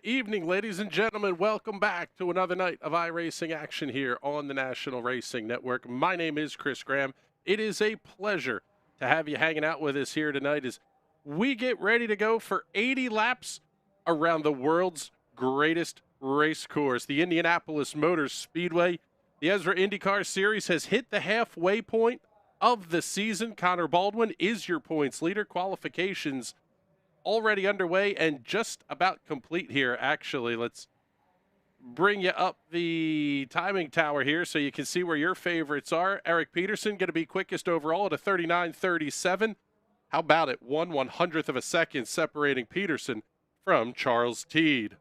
Good evening, ladies and gentlemen. Welcome back to another night of iRacing action here on the National Racing Network. My name is Chris Graham. It is a pleasure to have you hanging out with us here tonight as we get ready to go for 80 laps around the world's greatest race course, the Indianapolis Motor Speedway. The ESRA INDYCAR Series has hit the halfway point of the season. Connor Baldwin is your points leader. Qualifications already underway and just about complete here, actually. Let's bring you up the timing tower here so you can see where your favorites are. Eric Peterson going to be quickest overall at a 39.37. How about it? 1/100th of a second separating Peterson from Charles Teed.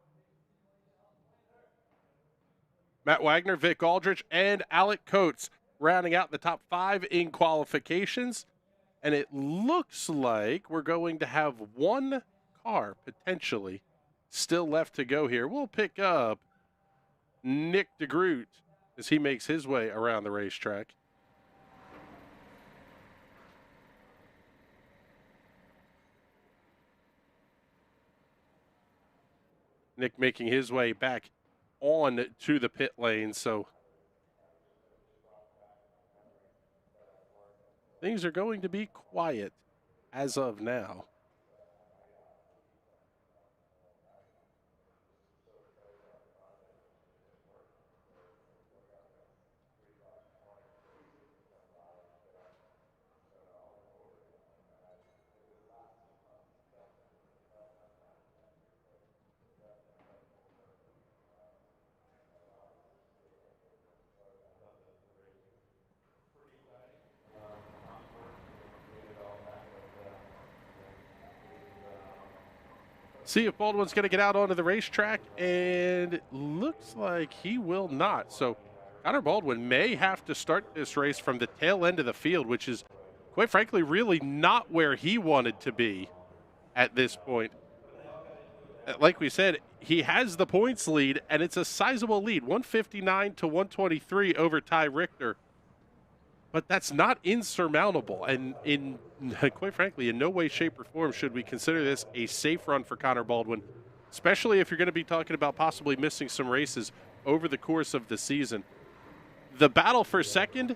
Matt Wagner, Vic Aldrich, and Alec Coates rounding out the top 5 in qualifications. And it looks like we're going to have one car potentially still left to go here. We'll pick up Nick DeGroot as he makes his way around the racetrack. Nick making his way back on to the pit lane, so things are going to be quiet as of now. See if Baldwin's going to get out onto the racetrack, and it looks like he will not. So Connor Baldwin may have to start this race from the tail end of the field, which is, quite frankly, really not where he wanted to be at this point. Like we said, he has the points lead, and it's a sizable lead, 159 to 123 over Ty Richter. But that's not insurmountable, and quite frankly, in no way, shape, or form should we consider this a safe run for Connor Baldwin, especially if you're going to be talking about possibly missing some races over the course of the season. The battle for second,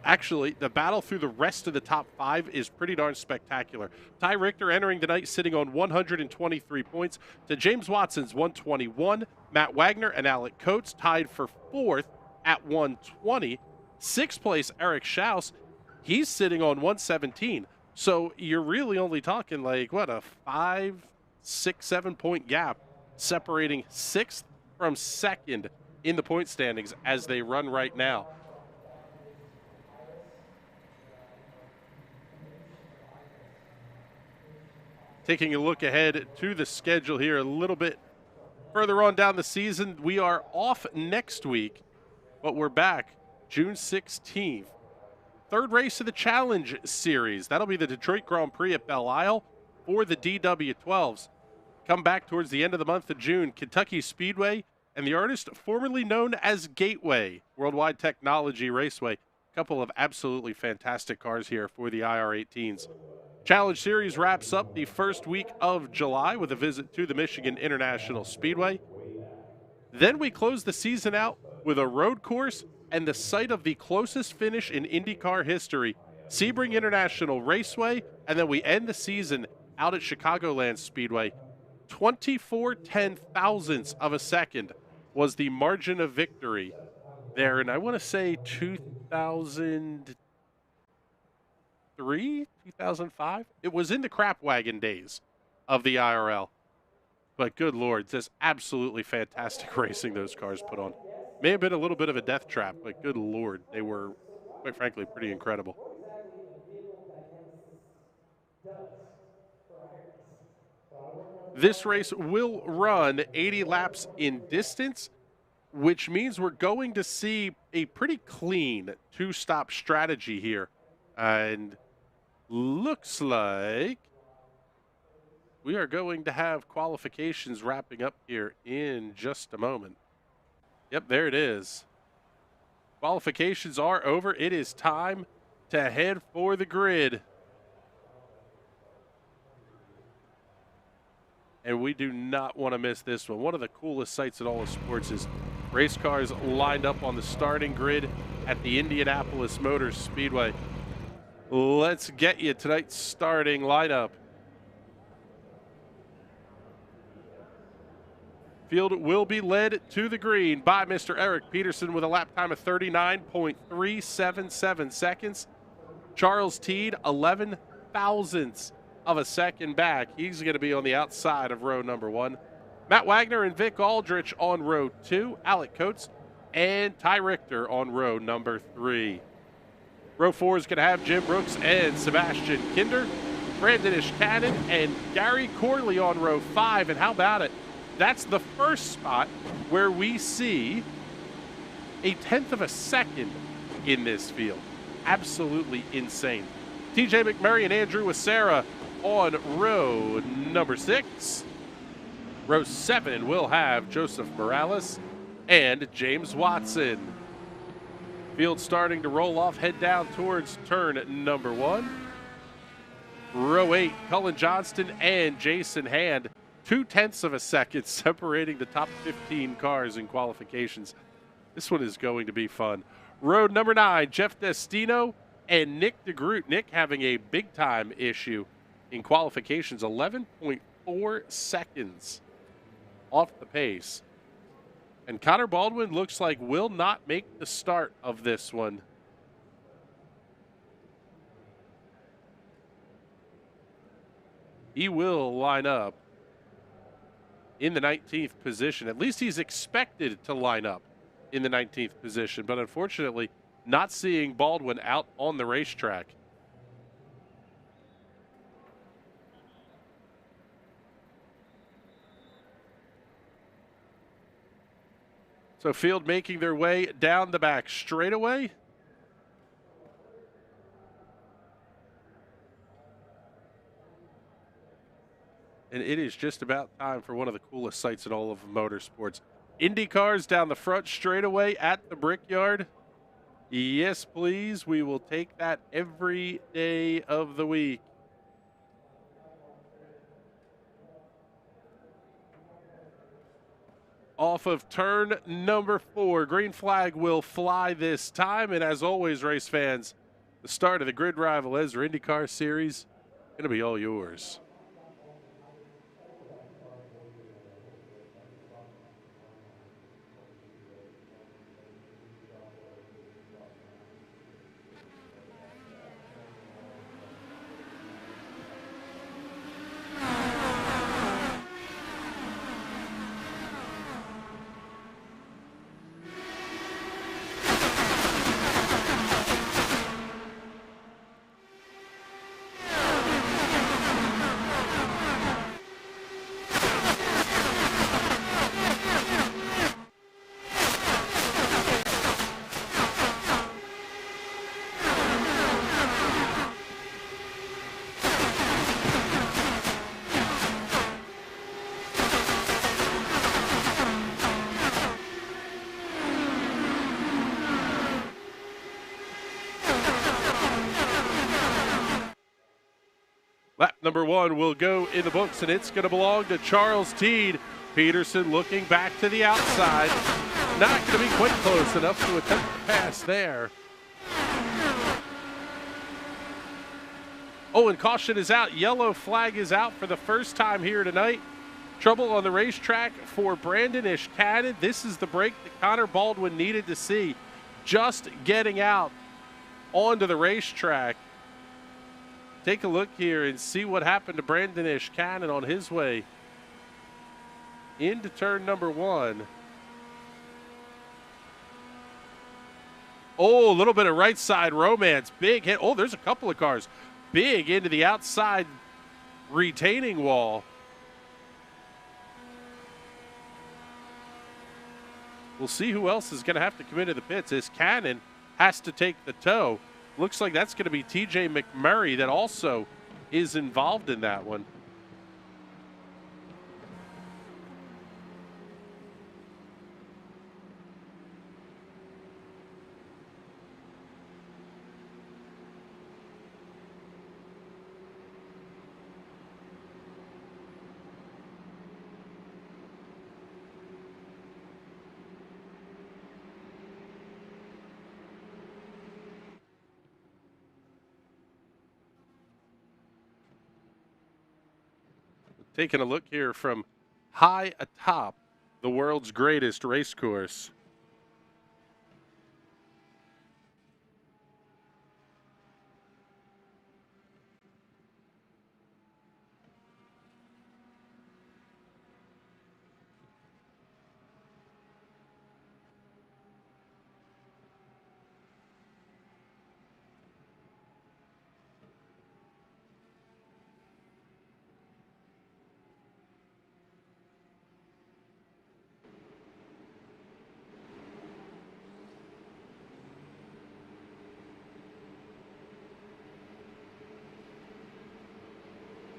actually, the battle through the rest of the top 5 is pretty darn spectacular. Ty Richter entering tonight sitting on 123 points to James Watson's 121. Matt Wagner and Alec Coates tied for 4th at 120. 6th place, Eric Schaus, he's sitting on 117. So you're really only talking like, what, a 5, 6, 7 point gap separating 6th from 2nd in the point standings as they run right now. Taking a look ahead to the schedule here a little bit further on down the season, we are off next week, but we're back June 16th. 3rd race of the Challenge Series. That'll be the Detroit Grand Prix at Belle Isle for the DW12s. Come back towards the end of the month of June, Kentucky Speedway and the artist formerly known as Gateway, Worldwide Technology Raceway. A couple of absolutely fantastic cars here for the IR18s. Challenge Series wraps up the first week of July with a visit to the Michigan International Speedway. Then we close the season out with a road course and the site of the closest finish in IndyCar history, Sebring International Raceway, and then we end the season out at Chicagoland Speedway. 24 thousandths of a second was the margin of victory there, and I want to say 2003, 2005? It was in the crap wagon days of the IRL. But good Lord, just absolutely fantastic racing those cars put on. May have been a little bit of a death trap, but good Lord, they were, quite frankly, pretty incredible. This race will run 80 laps in distance, which means we're going to see a pretty clean 2-stop strategy here. And looks like we are going to have qualifications wrapping up here in just a moment. Yep, there it is. Qualifications are over. It is time to head for the grid. and we do not want to miss this one. One of the coolest sights in all of sports is race cars lined up on the starting grid at the Indianapolis Motor Speedway. Let's get you tonight's starting lineup. Field will be led to the green by Mr. Eric Peterson with a lap time of 39.377 seconds. Charles Teed, 11 thousandths of a second back. He's going to be on the outside of row number 1. Matt Wagner and Vic Aldrich on row 2. Alec Coates and Ty Richter on row number 3. Row 4 is going to have Jim Brooks and Sebastian Kinder, Brandon Ishkanen and Gary Corley on row 5. And how about it? That's the first spot where we see a 1/10 of a second in this field. Absolutely insane. TJ McMurray and Andrew Isera on row number 6. Row 7 will have Joseph Morales and James Watson. Field starting to roll off, head down towards turn number 1. Row 8, Cullen Johnston and Jason Hand. 0.2 of a second separating the top 15 cars in qualifications. This one is going to be fun. Row number 9, Jeff Destino and Nick DeGroot. Nick having a big time issue in qualifications, 11.4 seconds off the pace. And Connor Baldwin looks like will not make the start of this one. He will line up in the 19th position. At least he's expected to line up in the 19th position, but unfortunately not seeing Baldwin out on the racetrack. So field making their way down the back straightaway. And it is just about time for one of the coolest sights in all of motorsports. IndyCars down the front straightaway at the Brickyard. Yes, please. We will take that every day of the week. Off of turn number 4. Green flag will fly this time. And as always, race fans, the start of the Grid Rival ESRA IndyCar Series going to be all yours. Lap number 1 will go in the books, and it's going to belong to Charles Teed. Peterson looking back to the outside. Not going to be quite close enough to attempt the pass there. Oh, and caution is out. Yellow flag is out for the first time here tonight. Trouble on the racetrack for Brandon Ishkanen. This is the break that Connor Baldwin needed to see. Just getting out onto the racetrack. Take a look here and see what happened to Brandon Ishkanen on his way into turn number 1. Oh, a little bit of right side romance. Big hit. Oh, there's a couple of cars. Big into the outside retaining wall. We'll see who else is going to have to come into the pits. Ishkanen has to take the tow. Looks like that's going to be TJ McMurray that also is involved in that one. Taking a look here from high atop the world's greatest race course.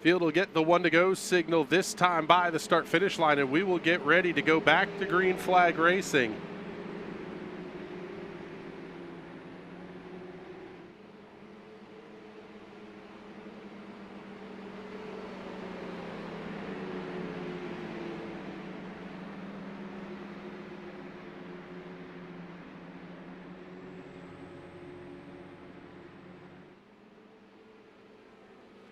Field will get the 1 to go signal this time by the start finish line, and we will get ready to go back to green flag racing.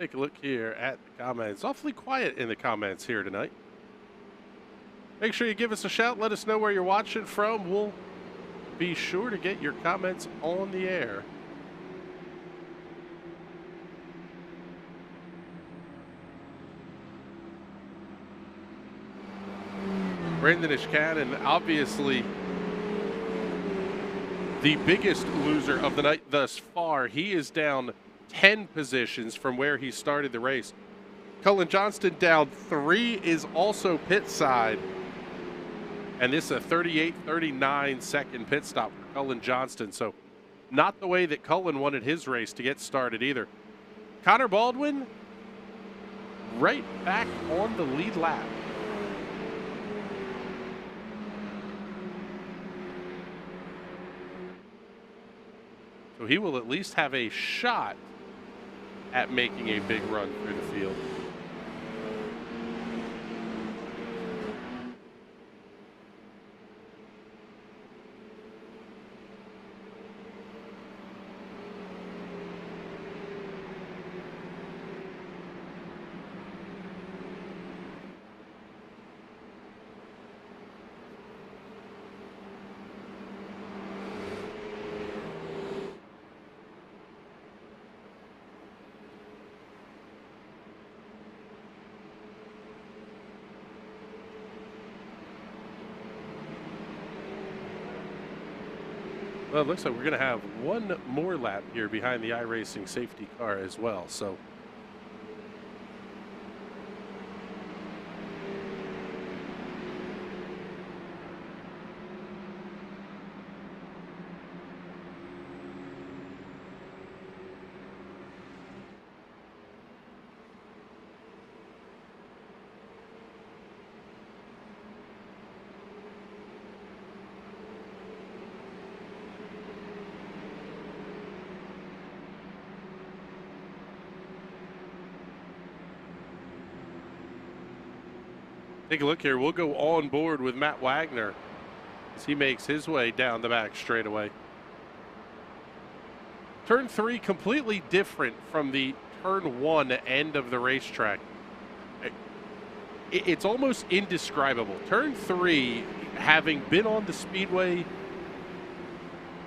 Take a look here at the comments. Awfully quiet in the comments here tonight. Make sure you give us a shout. Let us know where you're watching from. We'll be sure to get your comments on the air. Brandon Ishkanen, obviously the biggest loser of the night thus far. He is down 10 positions from where he started the race. Cullen Johnston down 3 is also pit side. And this is a 38-39 second pit stop for Cullen Johnston. So not the way that Cullen wanted his race to get started either. Connor Baldwin right back on the lead lap. So he will at least have a shot at making a big run through the field. Well, it looks like we're going to have one more lap here behind the iRacing safety car as well. So take a look here. We'll go on board with Matt Wagner as he makes his way down the back straightaway. Turn 3 completely different from the turn 1 end of the racetrack. It's almost indescribable. Turn 3, having been on the Speedway,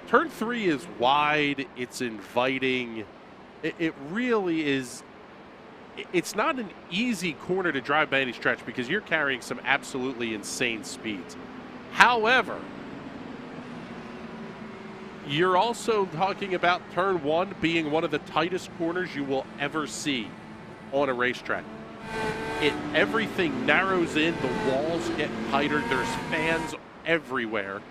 turn 3 is wide, it's inviting. It really is. It's not an easy corner to drive by any stretch because you're carrying some absolutely insane speeds. However, you're also talking about turn 1 being one of the tightest corners you will ever see on a racetrack. Everything narrows in, the walls get tighter, there's fans everywhere.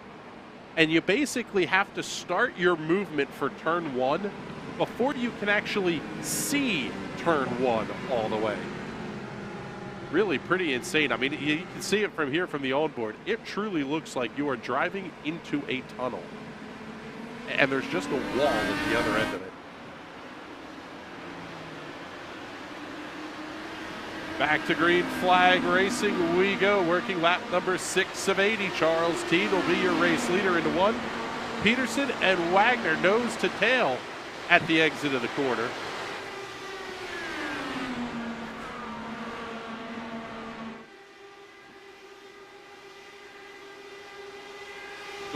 And you basically have to start your movement for turn 1 before you can actually see turn 1 all the way. Really pretty insane. I mean, you can see it from here from the onboard. It truly looks like you are driving into a tunnel. And there's just a wall at the other end of it. Back to green flag racing we go. Working lap number 6 of 80. Charles Teed will be your race leader into 1. Peterson and Wagner nose to tail at the exit of the corner.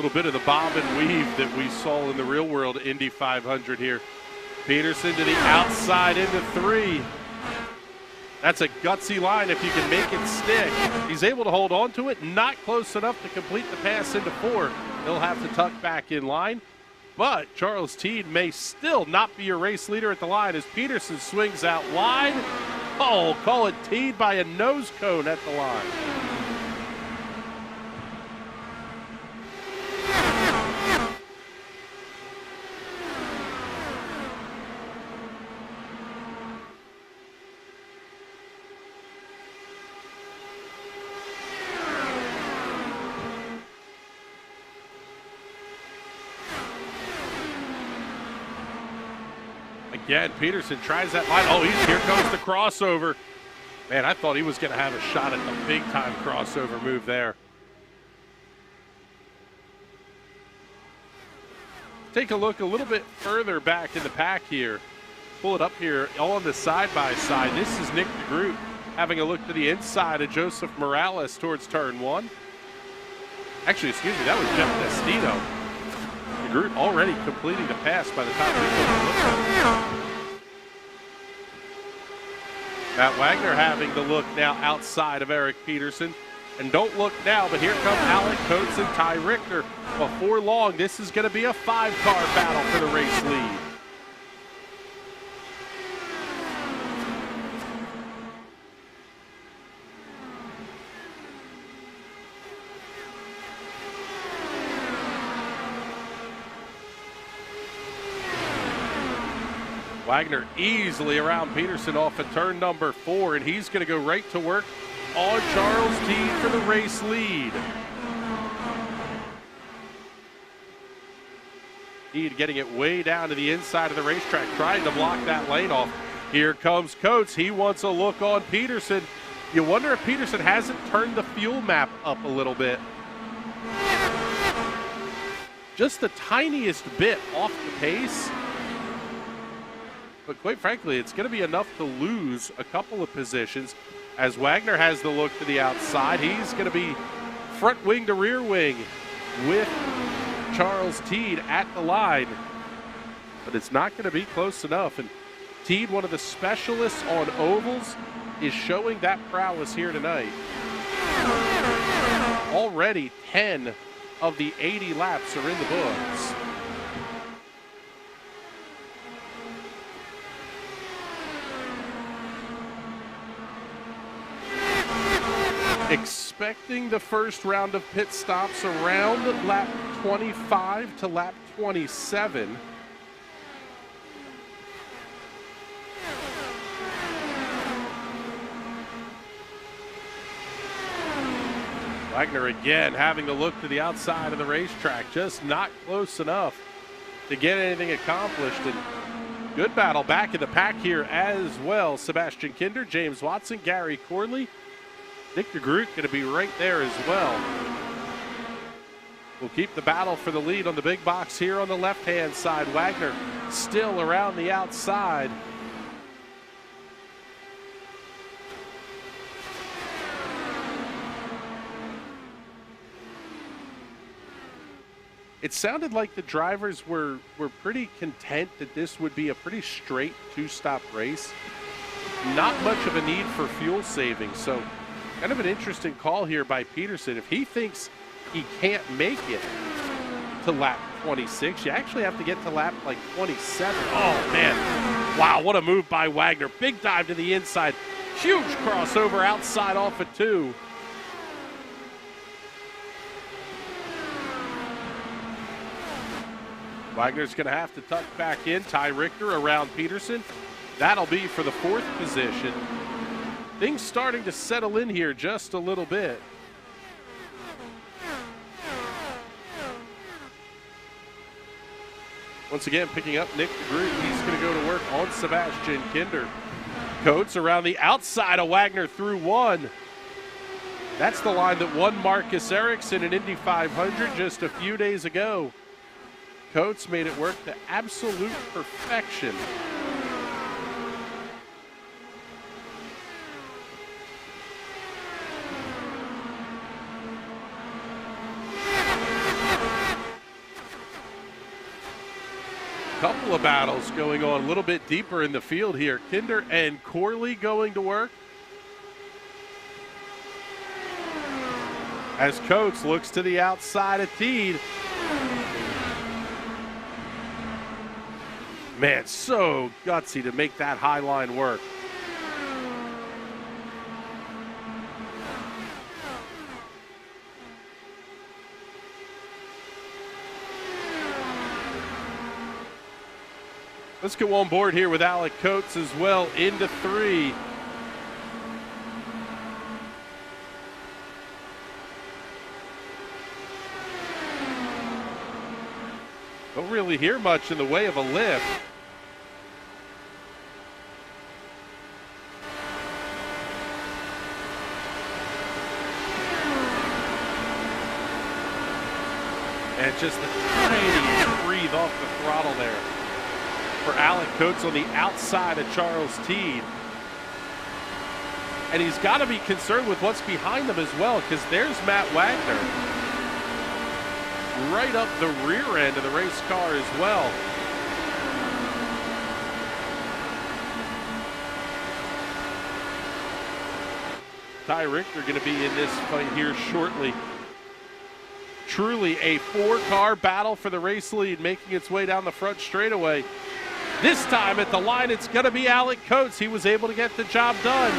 little bit of the bob and weave that we saw in the real world Indy 500 here. Peterson to the outside into 3. That's a gutsy line if you can make it stick. He's able to hold on to it, not close enough to complete the pass into 4. He'll have to tuck back in line. But Charles Teed may still not be your race leader at the line as Peterson swings out wide. Oh, call it Teed by a nose cone at the line. Again, Peterson tries that line. Oh, here comes the crossover. Man, I thought he was going to have a shot at the big-time crossover move there. Take a look a little bit further back in the pack here. Pull it up here on the side-by-side. This is Nick DeGroot having a look to the inside of Joseph Morales towards turn 1. Actually, excuse me, that was Jeff Destino. DeGroot already completing the pass by the time we look. Matt Wagner having the look now outside of Eric Peterson. And don't look now, but here come Alec Coates and Ty Richter. Before long, this is going to be a 5-car battle for the race lead. Wagner easily around Peterson off of turn number 4, and he's going to go right to work on Charles Teed for the race lead. Teed getting it way down to the inside of the racetrack, trying to block that lane off. Here comes Coates. He wants a look on Peterson. You wonder if Peterson hasn't turned the fuel map up a little bit. Just the tiniest bit off the pace. But quite frankly, it's going to be enough to lose a couple of positions as Wagner has the look to the outside. He's going to be front wing to rear wing with Charles Teed at the line. But it's not going to be close enough. And Teed, one of the specialists on ovals, is showing that prowess here tonight. Already 10 of the 80 laps are in the books. Expecting the first round of pit stops around lap 25 to lap 27. Wagner again having to look to the outside of the racetrack, just not close enough to get anything accomplished. And good battle back in the pack here as well. Sebastian Kinder, James Watson, Gary Corley, Nick DeGroot going to be right there as well. We'll keep the battle for the lead on the big box here on the left-hand side. Wagner still around the outside. It sounded like the drivers were pretty content that this would be a pretty straight 2-stop race. Not much of a need for fuel saving, so kind of an interesting call here by Peterson. If he thinks he can't make it to lap 26, you actually have to get to lap like 27. Oh, man. Wow, what a move by Wagner. Big dive to the inside. Huge crossover outside off of 2. Wagner's going to have to tuck back in. Ty Richter around Peterson. That'll be for the 4th position. Things starting to settle in here just a little bit. Once again, picking up Nick DeGroot. He's going to go to work on Sebastian Kinder. Coates around the outside of Wagner through 1. That's the line that won Marcus Ericsson in Indy 500 just a few days ago. Coates made it work to absolute perfection. Couple of battles going on a little bit deeper in the field here. Kinder and Corley going to work. As Coates looks to the outside of Teed. Man, so gutsy to make that high line work. Let's go on board here with Alec Coates as well into 3. Don't really hear much in the way of a lift. And just the tiny breathe off the throttle there for Alec Coates on the outside of Charles Teed. And he's got to be concerned with what's behind him as well, because there's Matt Wagner right up the rear end of the race car as well. Ty Richter going to be in this fight here shortly. Truly a 4-car battle for the race lead, making its way down the front straightaway. This time at the line, it's going to be Alec Coates. He was able to get the job done.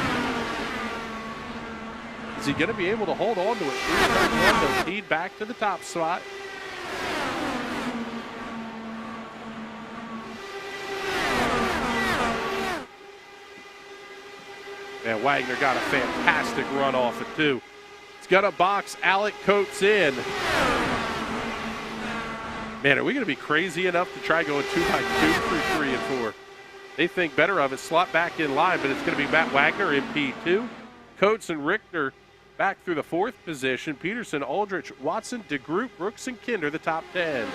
Is he going to be able to hold on to it? Teed back to the top spot. And Wagner got a fantastic run off it too. It's going to box Alec Coates in. Man, are we going to be crazy enough to try going 2 by 2 through 3 and 4? They think better of it, slot back in line, but it's going to be Matt Wagner in P2. Coates and Richter back through the 4th position. Peterson, Aldrich, Watson, DeGroot, Brooks, and Kinder, the top 10.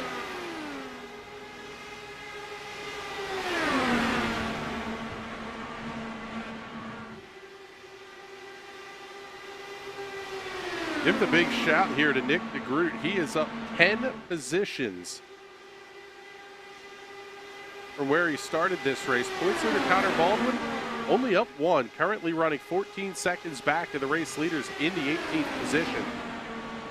Give the big shout here to Nick DeGroot. He is up 10 positions from where he started this race. Points leader Connor Baldwin only up 1, currently running 14 seconds back of the race leaders in the 18th position.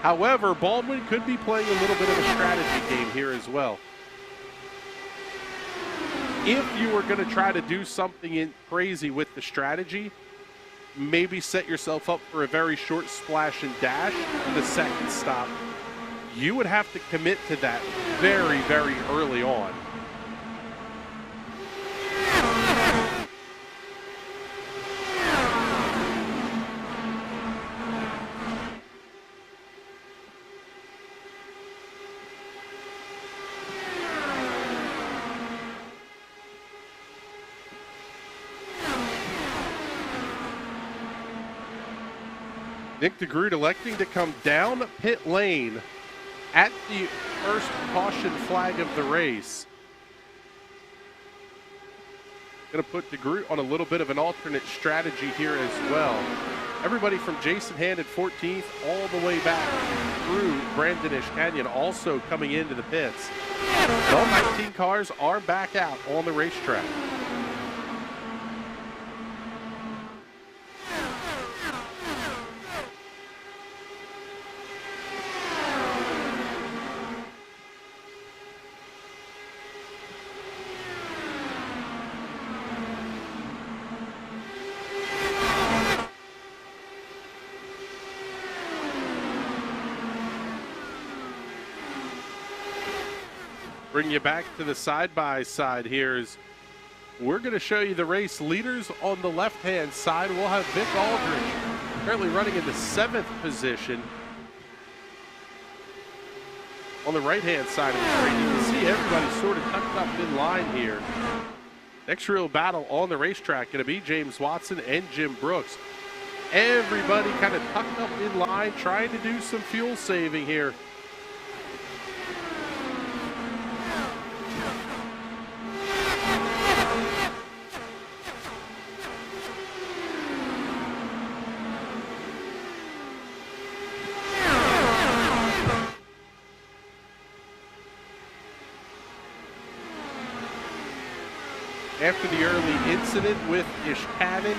However, Baldwin could be playing a little bit of a strategy game here as well. If you were going to try to do something crazy with the strategy, maybe set yourself up for a very short splash and dash in the second stop. You would have to commit to that very, very early on. Nick DeGroot electing to come down pit lane at the first caution flag of the race. Going to put DeGroot on a little bit of an alternate strategy here as well. Everybody from Jason Hand at 14th all the way back through Brandonish Canyon also coming into the pits. And all 19 cars are back out on the racetrack. Bring you back to the side-by-side here as we're going to show you the race leaders on the left-hand side. We'll have Vic Aldrich currently running in the 7th position. On the right-hand side of the screen, you can see everybody sort of tucked up in line here. Next real battle on the racetrack going to be James Watson and Jim Brooks. Everybody kind of tucked up in line, trying to do some fuel saving here. after the early incident with Ishkanen.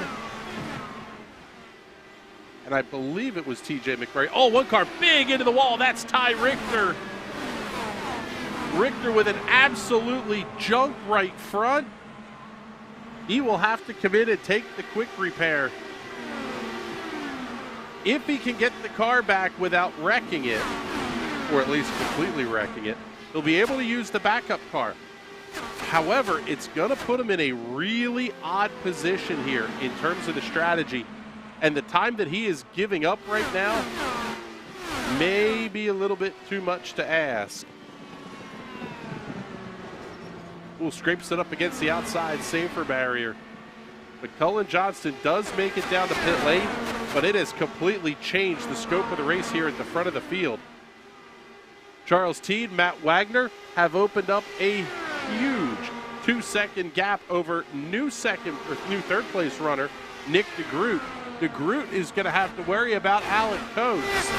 And I believe it was TJ McMurray. Oh, one car big into the wall. That's Ty Richter. Richter with an absolutely junk right front. He will have to come in and take the quick repair. If he can get the car back without wrecking it, or at least completely wrecking it, he'll be able to use the backup car. However, it's going to put him in a really odd position here in terms of the strategy. And the time that he is giving up right now may be a little bit too much to ask. Ooh, scrapes it up against the outside safer barrier. But Cullen Johnston does make it down to pit lane, but it has completely changed the scope of the race here at the front of the field. Charles Teed, Matt Wagner have opened up a huge 2-second gap over new third place runner Nick DeGroot. DeGroot is going to have to worry about Alec Coates.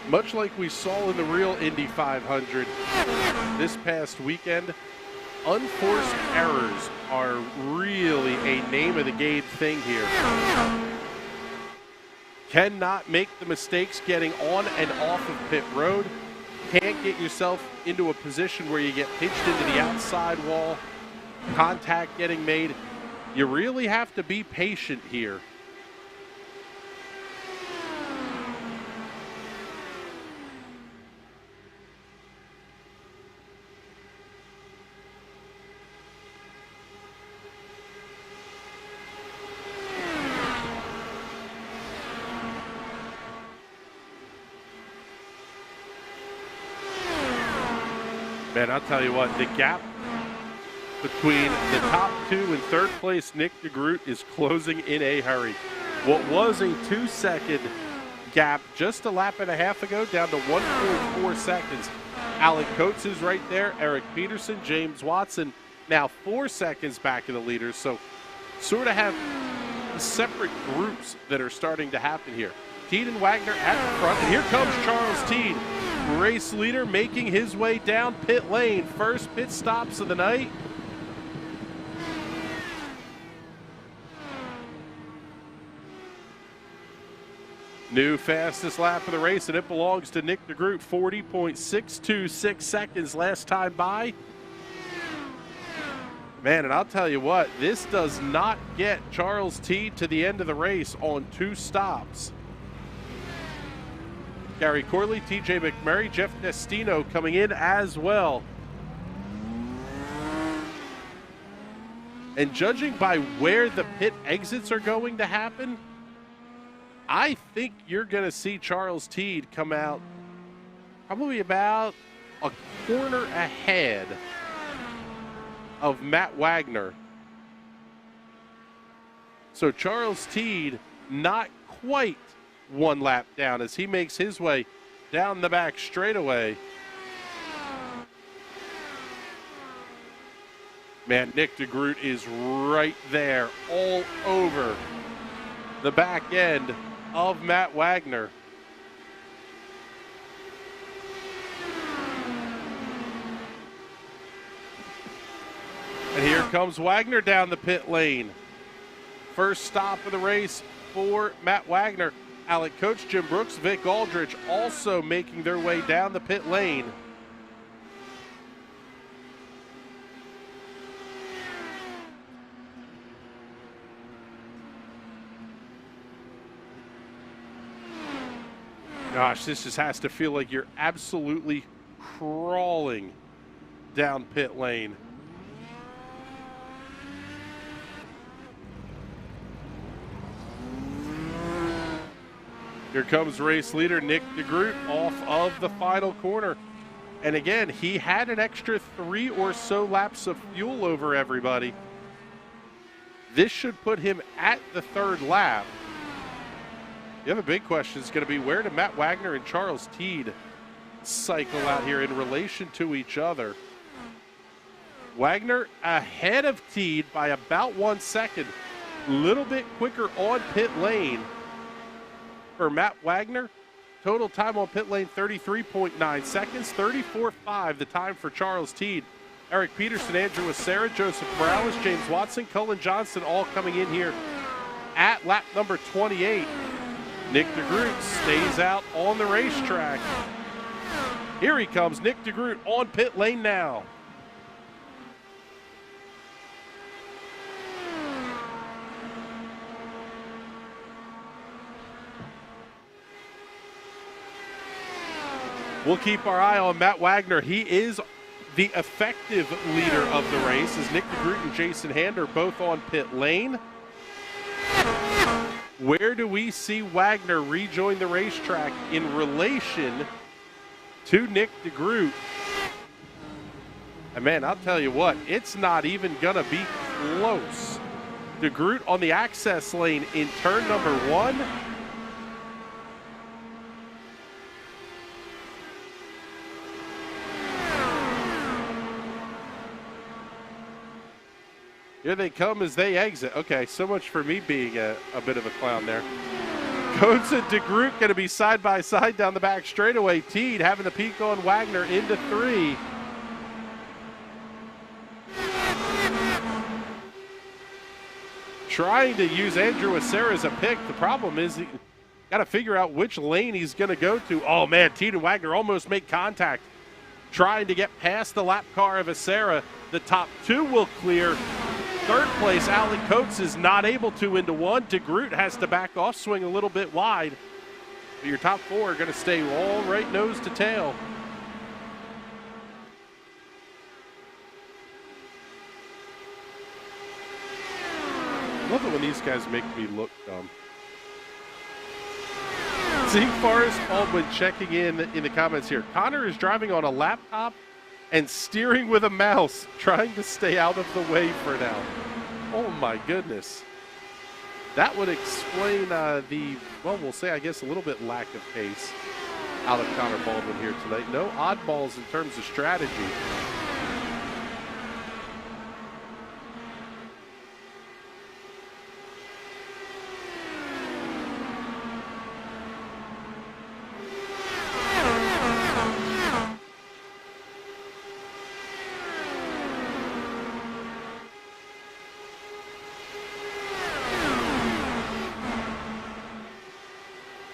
Much like we saw in the real Indy 500 this past weekend, unforced errors are really a name of the game thing here. Cannot make the mistakes getting on and off of pit road. Can't get yourself into a position where you get pitched into the outside wall, contact getting made. You really have to be patient here. Man, I'll tell you what, the gap between the top two and third place Nick DeGroot is closing in a hurry. What was a 2-second gap just a lap and a half ago down to 1.4 seconds. Alec Coates is right there, Eric Peterson, James Watson, now 4 seconds back in the leaders. So sort of have separate groups that are starting to happen here. Teed and Wagner at the front, and here comes Charles Teed. Race leader making his way down pit lane. First pit stops of the night. New fastest lap of the race, and it belongs to Nick DeGroot. 40.626 seconds last time by. Man, and I'll tell you what, this does not get Charles Teed to the end of the race on 2 stops. Gary Corley, TJ McMurray, Jeff Destino coming in as well. And judging by where the pit exits are going to happen, I think you're going to see Charles Teed come out probably about a corner ahead of Matt Wagner. So Charles Teed not quite 1 lap down as he makes his way down the back straightaway. Man, Nick DeGroot is right there all over the back end of Matt Wagner. And here comes Wagner down the pit lane. First stop of the race for Matt Wagner. Alec Coates, Jim Brooks, Vic Aldrich also making their way down the pit lane. Gosh, this just has to feel like you're absolutely crawling down pit lane. Here comes race leader Nick DeGroot off of the final corner. And again, he had an extra 3 or so laps of fuel over everybody. This should put him at the 3rd lap. The other big question is going to be, where do Matt Wagner and Charles Teed cycle out here in relation to each other? Wagner ahead of Teed by about 1 second. Little bit quicker on pit lane for Matt Wagner. Total time on pit lane, 33.9 seconds. 34.5 the time for Charles Teed. Eric Peterson, Andrew ESRA, Joseph Morales, James Watson, Cullen Johnson all coming in here at lap number 28. Nick DeGroot stays out on the racetrack. Here he comes, Nick DeGroot on pit lane now. We'll keep our eye on Matt Wagner. He is the effective leader of the race, as Nick DeGroot and Jason Hand are both on pit lane. Where do we see Wagner rejoin the racetrack in relation to Nick DeGroot? And man, I'll tell you what, it's not even gonna be close. DeGroot on the access lane in turn number 1. Here they come as they exit. Okay, so much for me being a bit of a clown there. Coates and DeGroot going to be side by side down the back straightaway. Teed having the peak on Wagner into 3. Trying to use Andrew ESRA as a pick. The problem is he got to figure out which lane he's going to go to. Oh man, Teed and Wagner almost make contact. Trying to get past the lap car of ESRA. The top 2 will clear. Third place, Alan Coates is not able to into 1. DeGroot has to back off, swing a little bit wide. But your top 4 are going to stay all right nose to tail. I love it when these guys make me look dumb. Zeke Forrest Baldwin checking in the comments here. Connor is driving on a laptop and steering with a mouse, trying to stay out of the way for now. Oh my goodness. That would explain we'll say, I guess, a little bit lack of pace out of Connor Baldwin here tonight. No oddballs in terms of strategy.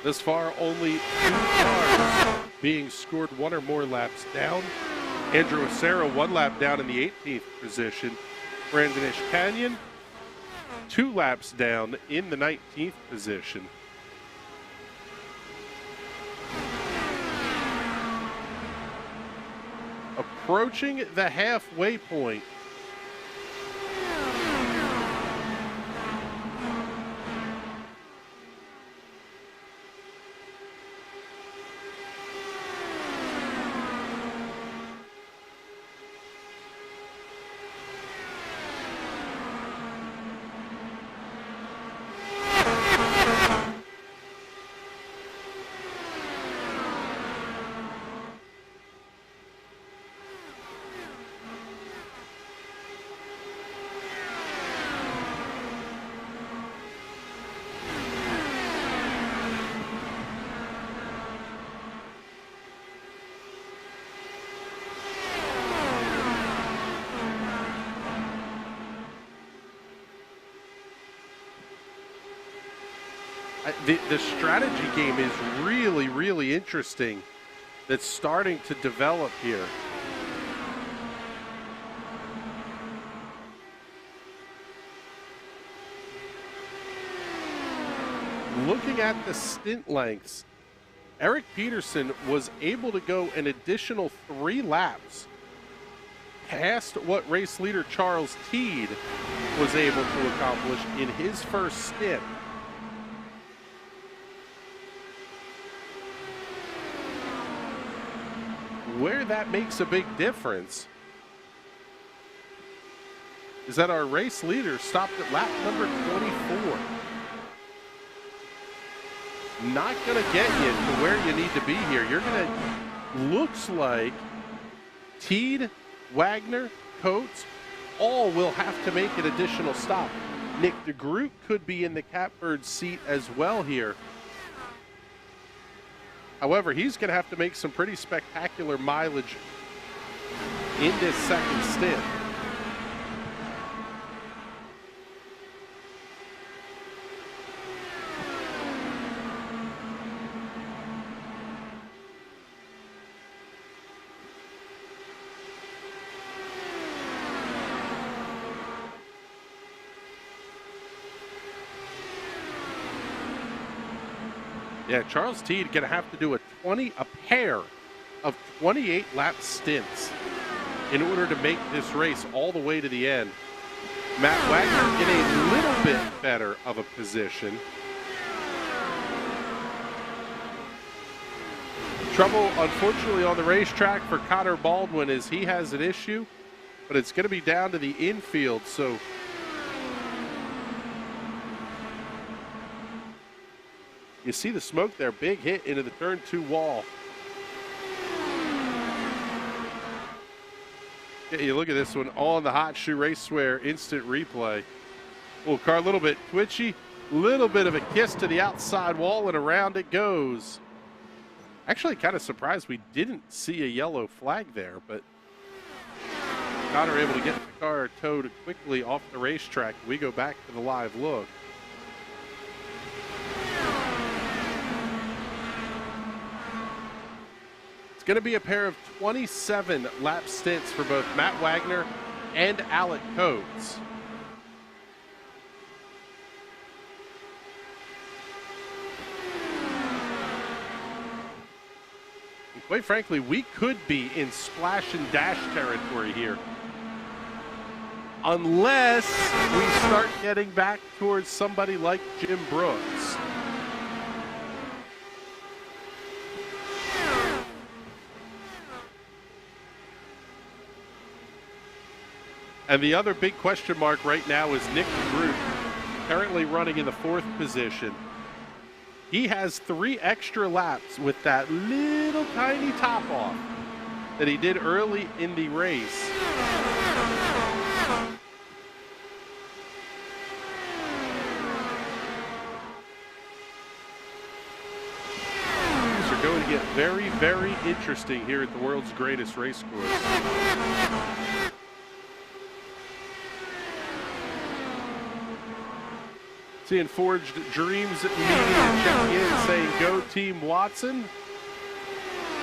Thus far, only 2 cars being scored 1 or more laps down. Andrew ESRA 1 lap down in the 18th position. Brandon Ishkanyan 2 laps down in the 19th position. Approaching the halfway point. The strategy game is really, really interesting. That's starting to develop here. Looking at the stint lengths, Eric Peterson was able to go an additional 3 laps past what race leader Charles Teed was able to accomplish in his first stint. Where that makes a big difference is that our race leader stopped at lap number 24. Not going to get you to where you need to be here. You're going to, looks like Teed, Wagner, Coates, all will have to make an additional stop. Nick DeGroot could be in the catbird seat as well here. However, he's going to have to make some pretty spectacular mileage in this second stint. Yeah, Charles Teed going to have to do a pair of 28 lap stints in order to make this race all the way to the end. Matt Wagner in a little bit better of a position. Trouble, unfortunately, on the racetrack for Connor Baldwin is he has an issue, but it's going to be down to the infield, so you see the smoke there, big hit into the turn 2 wall. Yeah, you look at this one on the Hot Shoe Racewear instant replay. Well, car a little bit twitchy, little bit of a kiss to the outside wall, and around it goes. Actually, kind of surprised we didn't see a yellow flag there, but Connor able to get the car towed quickly off the racetrack. We go back to the live look. Going to be a pair of 27 lap stints for both Matt Wagner and Alec Coates. And quite frankly, we could be in splash and dash territory here, unless we start getting back towards somebody like Jim Brooks. And the other big question mark right now is Nick DeGroot, currently running in the 4th position. He has 3 extra laps with that little tiny top off that he did early in the race. Things are going to get very, very interesting here at the world's greatest race course. Seeing Forged Dreams Media check in saying, "Go Team Watson."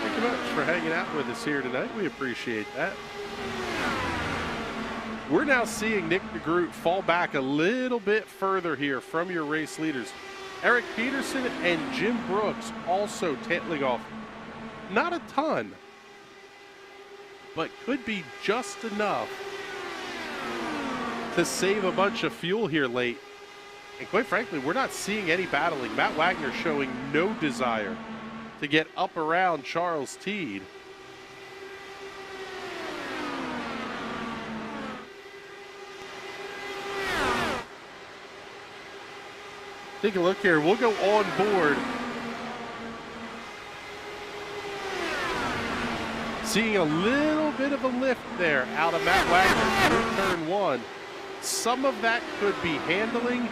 Thank you much for hanging out with us here tonight. We appreciate that. We're now seeing Nick DeGroot fall back a little bit further here from your race leaders. Eric Peterson and Jim Brooks also tailing off. Not a ton, but could be just enough to save a bunch of fuel here late. And quite frankly, we're not seeing any battling. Matt Wagner showing no desire to get up around Charles Teed. Take a look here. We'll go on board. Seeing a little bit of a lift there out of Matt Wagner through turn 1. Some of that could be handling.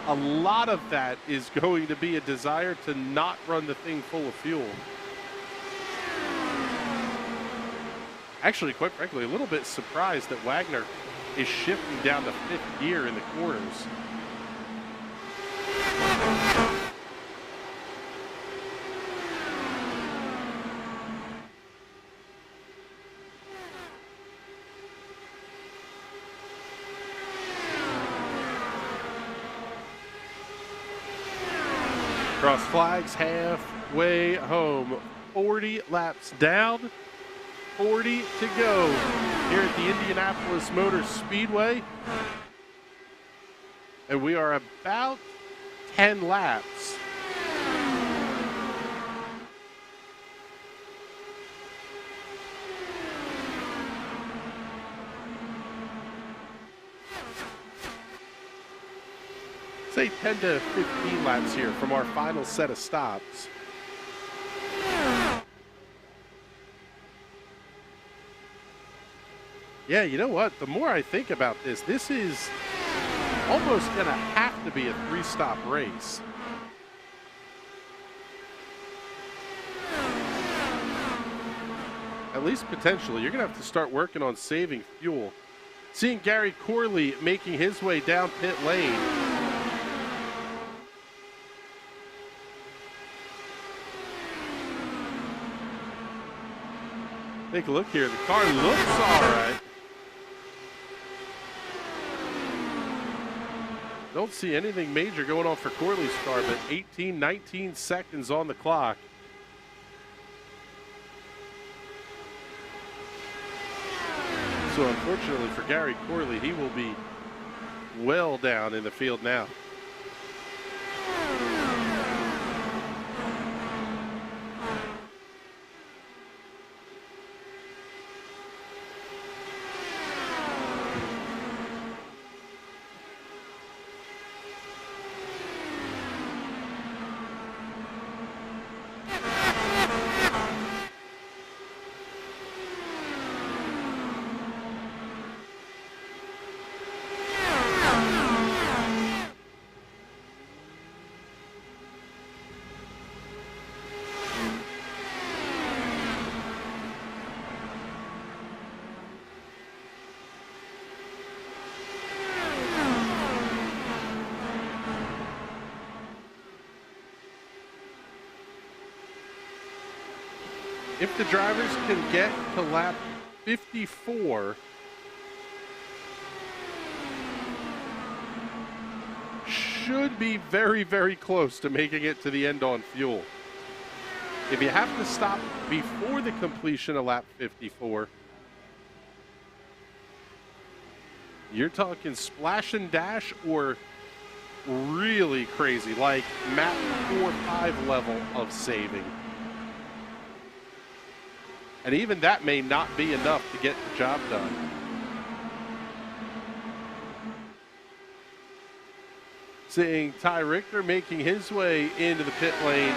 A lot of that is going to be a desire to not run the thing full of fuel. Actually, quite frankly, a little bit surprised that Wagner is shifting down to 5th gear in the corners. Cross flags halfway home. 40 laps down, 40 to go here at the Indianapolis Motor Speedway. And we are about 10 laps. Say 10 to 15 laps here from our final set of stops. Yeah, you know what? The more I think about this, this is almost going to have to be a 3-stop race. At least potentially. You're going to have to start working on saving fuel. Seeing Gary Corley making his way down pit lane. Take a look here. The car looks all right. Don't see anything major going on for Corley's car, but 18, 19 seconds on the clock. So unfortunately for Gary Corley, he will be well down in the field now. If the drivers can get to lap 54, should be very, very close to making it to the end on fuel. If you have to stop before the completion of lap 54, you're talking splash and dash or really crazy, like map 4-5 level of saving. And even that may not be enough to get the job done. Seeing Ty Richter making his way into the pit lane.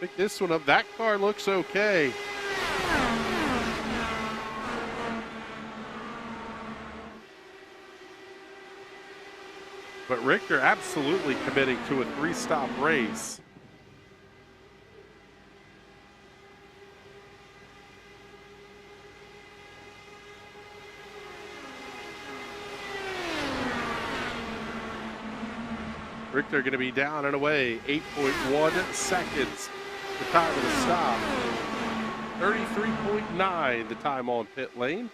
Pick this one up. That car looks okay. But Richter absolutely committing to a 3-stop race. Richter going to be down and away, 8.1 seconds, the time of the stop. 33.9 the time on pit lane.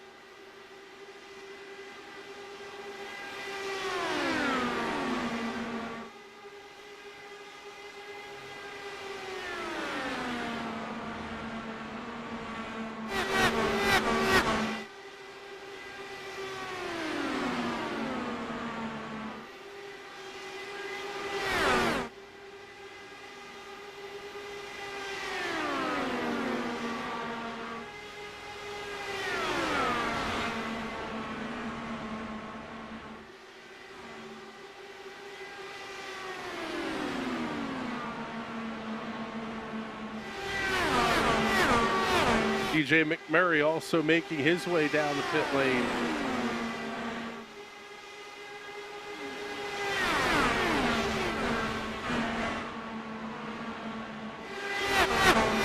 DJ McMurray also making his way down the pit lane.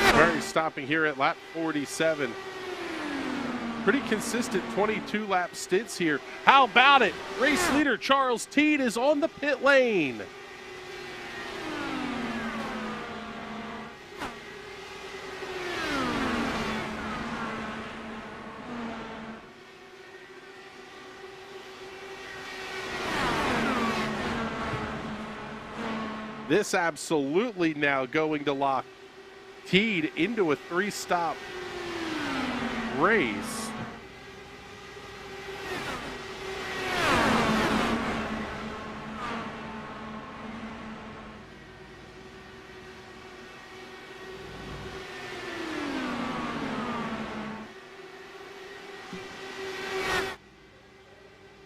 McMurray stopping here at lap 47. Pretty consistent 22 lap stints here. How about it? Race leader Charles Teed is on the pit lane. This absolutely now going to lock Teed into a 3-stop race.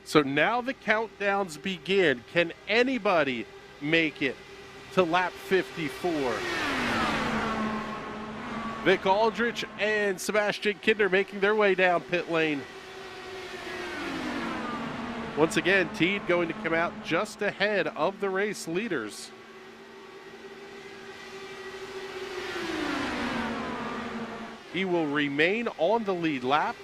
So now the countdowns begin. Can anybody make it to lap 54? Vic Aldrich and Sebastian Kinder making their way down pit lane. Once again, Teed going to come out just ahead of the race leaders. He will remain on the lead lap.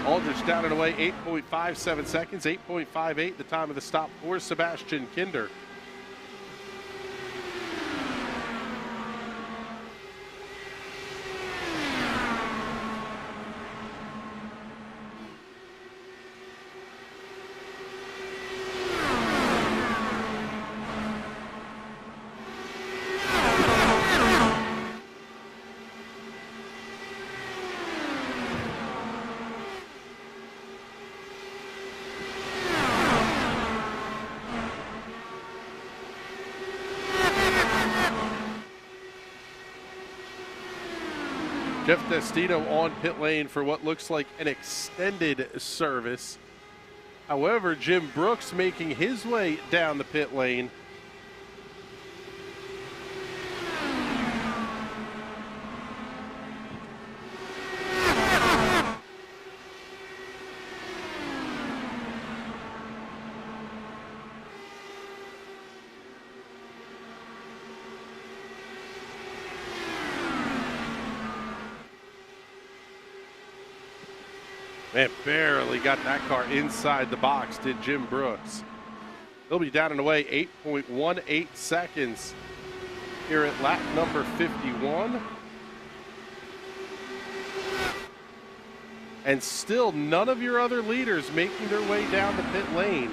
Aldrich down and away, 8.57 seconds, 8.58 the time of the stop for Sebastian Kinder. Jeff Destino on pit lane for what looks like an extended service. However, Jim Brooks making his way down the pit lane. Man, barely got that car inside the box, did Jim Brooks. He'll be down and away 8.18 seconds here at lap number 51. And still none of your other leaders making their way down the pit lane.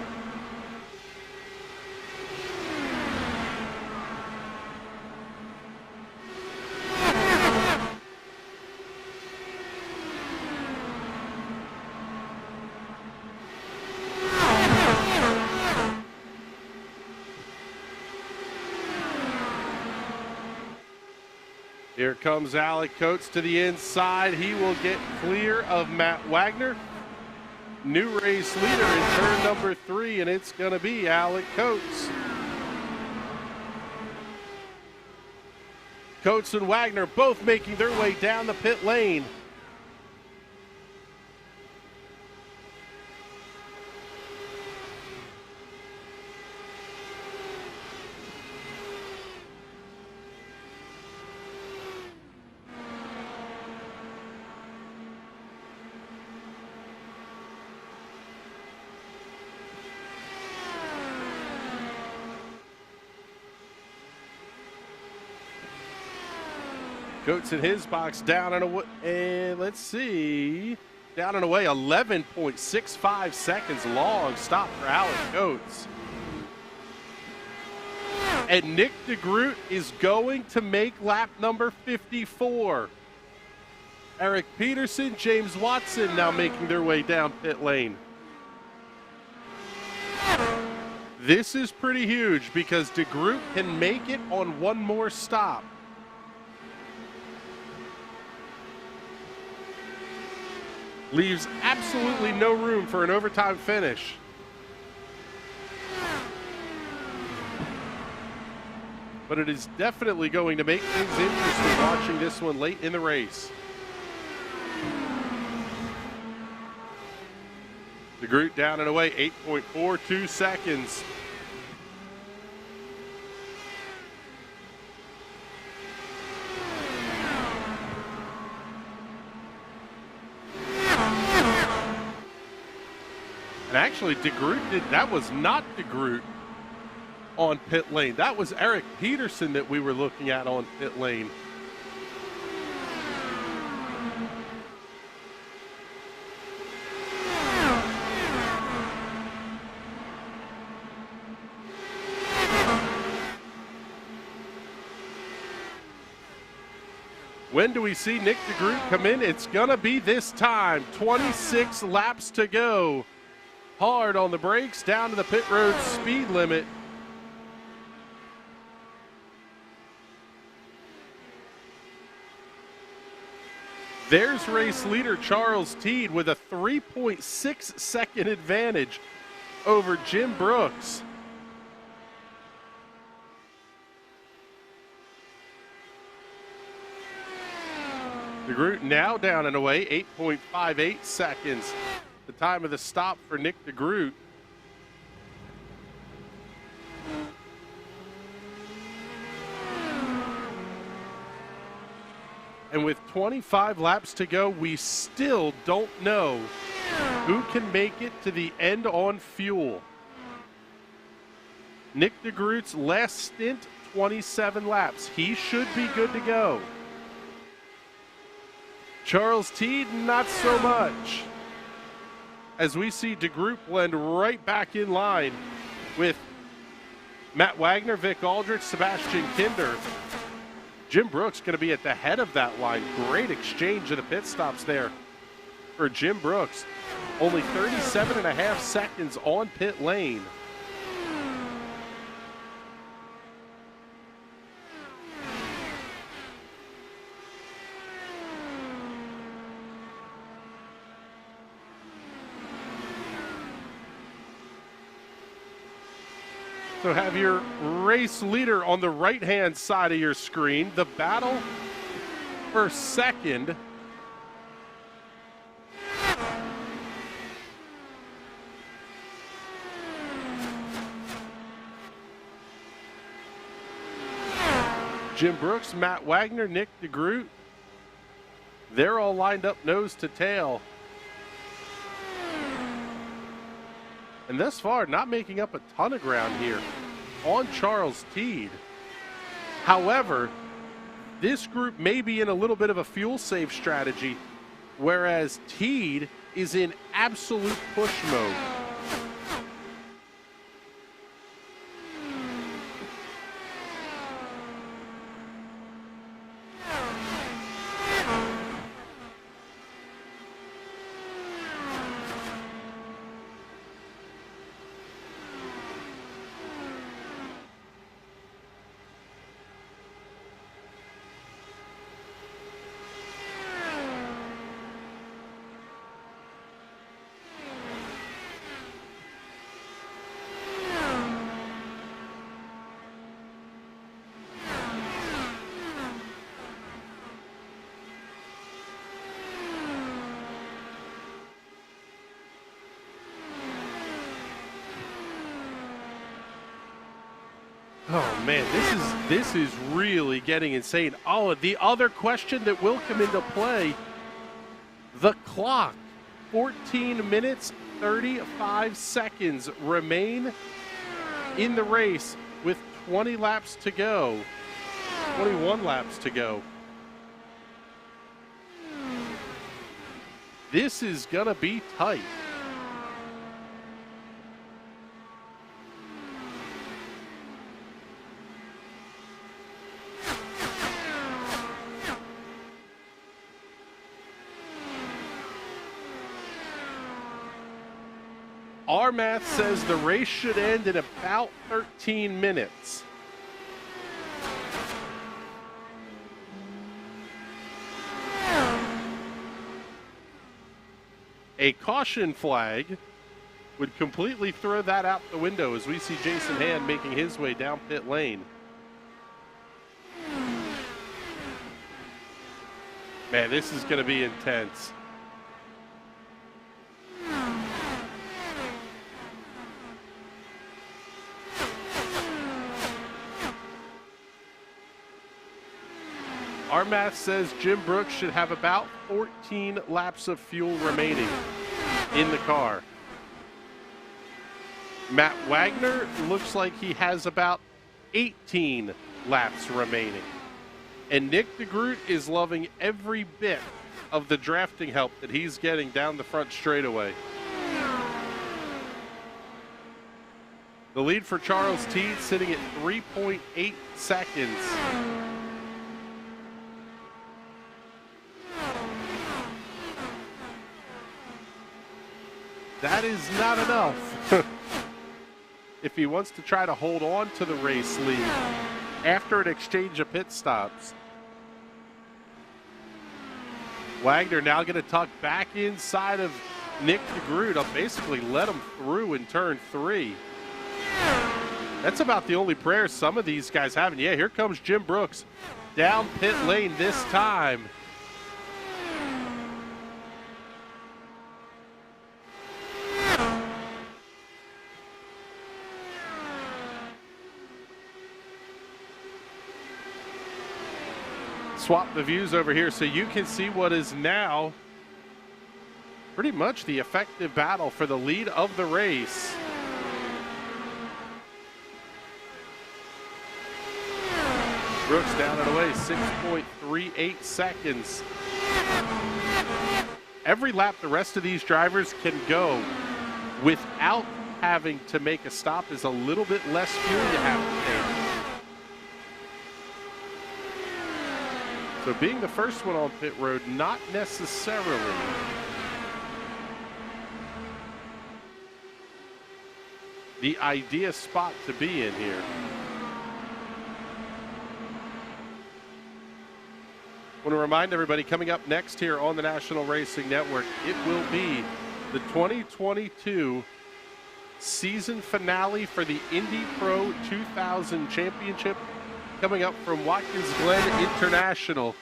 Here comes Alec Coates to the inside. He will get clear of Matt Wagner. New race leader in turn number 3, and it's going to be Alec Coates. Coates and Wagner both making their way down the pit lane. Coates in his box down and away, and let's see, down and away 11.65 seconds. Long stop for Alec Coates. And Nick DeGroot is going to make lap number 54. Eric Peterson, James Watson now making their way down pit lane. This is pretty huge because DeGroot can make it on one more stop. Leaves absolutely no room for an overtime finish. But it is definitely going to make things interesting watching this one late in the race. DeGroot down and away, 8.42 seconds. And actually, that was not DeGroot on pit lane. That was Eric Peterson that we were looking at on pit lane. When do we see Nick DeGroot come in? It's gonna be this time. 26 laps to go. Hard on the brakes, down to the pit road speed limit. There's race leader Charles Teed with a 3.6 second advantage over Jim Brooks. DeGroot now down and away, 8.58 seconds. The time of the stop for Nick DeGroot. And with 25 laps to go, we still don't know who can make it to the end on fuel. Nick DeGroot's last stint, 27 laps. He should be good to go. Charles Teed, not so much. As we see DeGroot blend right back in line with Matt Wagner, Vic Aldrich, Sebastian Kinder. Jim Brooks going to be at the head of that line. Great exchange of the pit stops there for Jim Brooks. Only 37.5 seconds on pit lane. So have your race leader on the right-hand side of your screen. The battle for second. Jim Brooks, Matt Wagner, Nick DeGroot. They're all lined up nose to tail. And thus far, not making up a ton of ground here on Charles Teed. However, this group may be in a little bit of a fuel save strategy, whereas Teed is in absolute push mode. Oh man, this is really getting insane. Oh, the other question that will come into play, the clock. 14 minutes, 35 seconds remain in the race with 20 laps to go. 21 laps to go. This is gonna be tight. Our math says the race should end in about 13 minutes. A caution flag would completely throw that out the window as we see Jason Hand making his way down pit lane. Man, this is going to be intense. Our math says Jim Brooks should have about 14 laps of fuel remaining in the car. Matt Wagner looks like he has about 18 laps remaining. And Nick DeGroot is loving every bit of the drafting help that he's getting down the front straightaway. The lead for Charles Teed sitting at 3.8 seconds. That is not enough if he wants to try to hold on to the race lead after an exchange of pit stops. Wagner now going to tuck back inside of Nick DeGroot. I'll basically let him through in turn 3. That's about the only prayer some of these guys have. And yeah, here comes Jim Brooks down pit lane this time. Swap the views over here so you can see what is now pretty much the effective battle for the lead of the race. Brooks down and away, 6.38 seconds. Every lap the rest of these drivers can go without having to make a stop is a little bit less fuel you have to take. So being the first one on pit road, not necessarily the ideal spot to be in here. I want to remind everybody, coming up next here on the National Racing Network, it will be the 2022 season finale for the Indy Pro 2000 Championship, coming up from Watkins Glen International.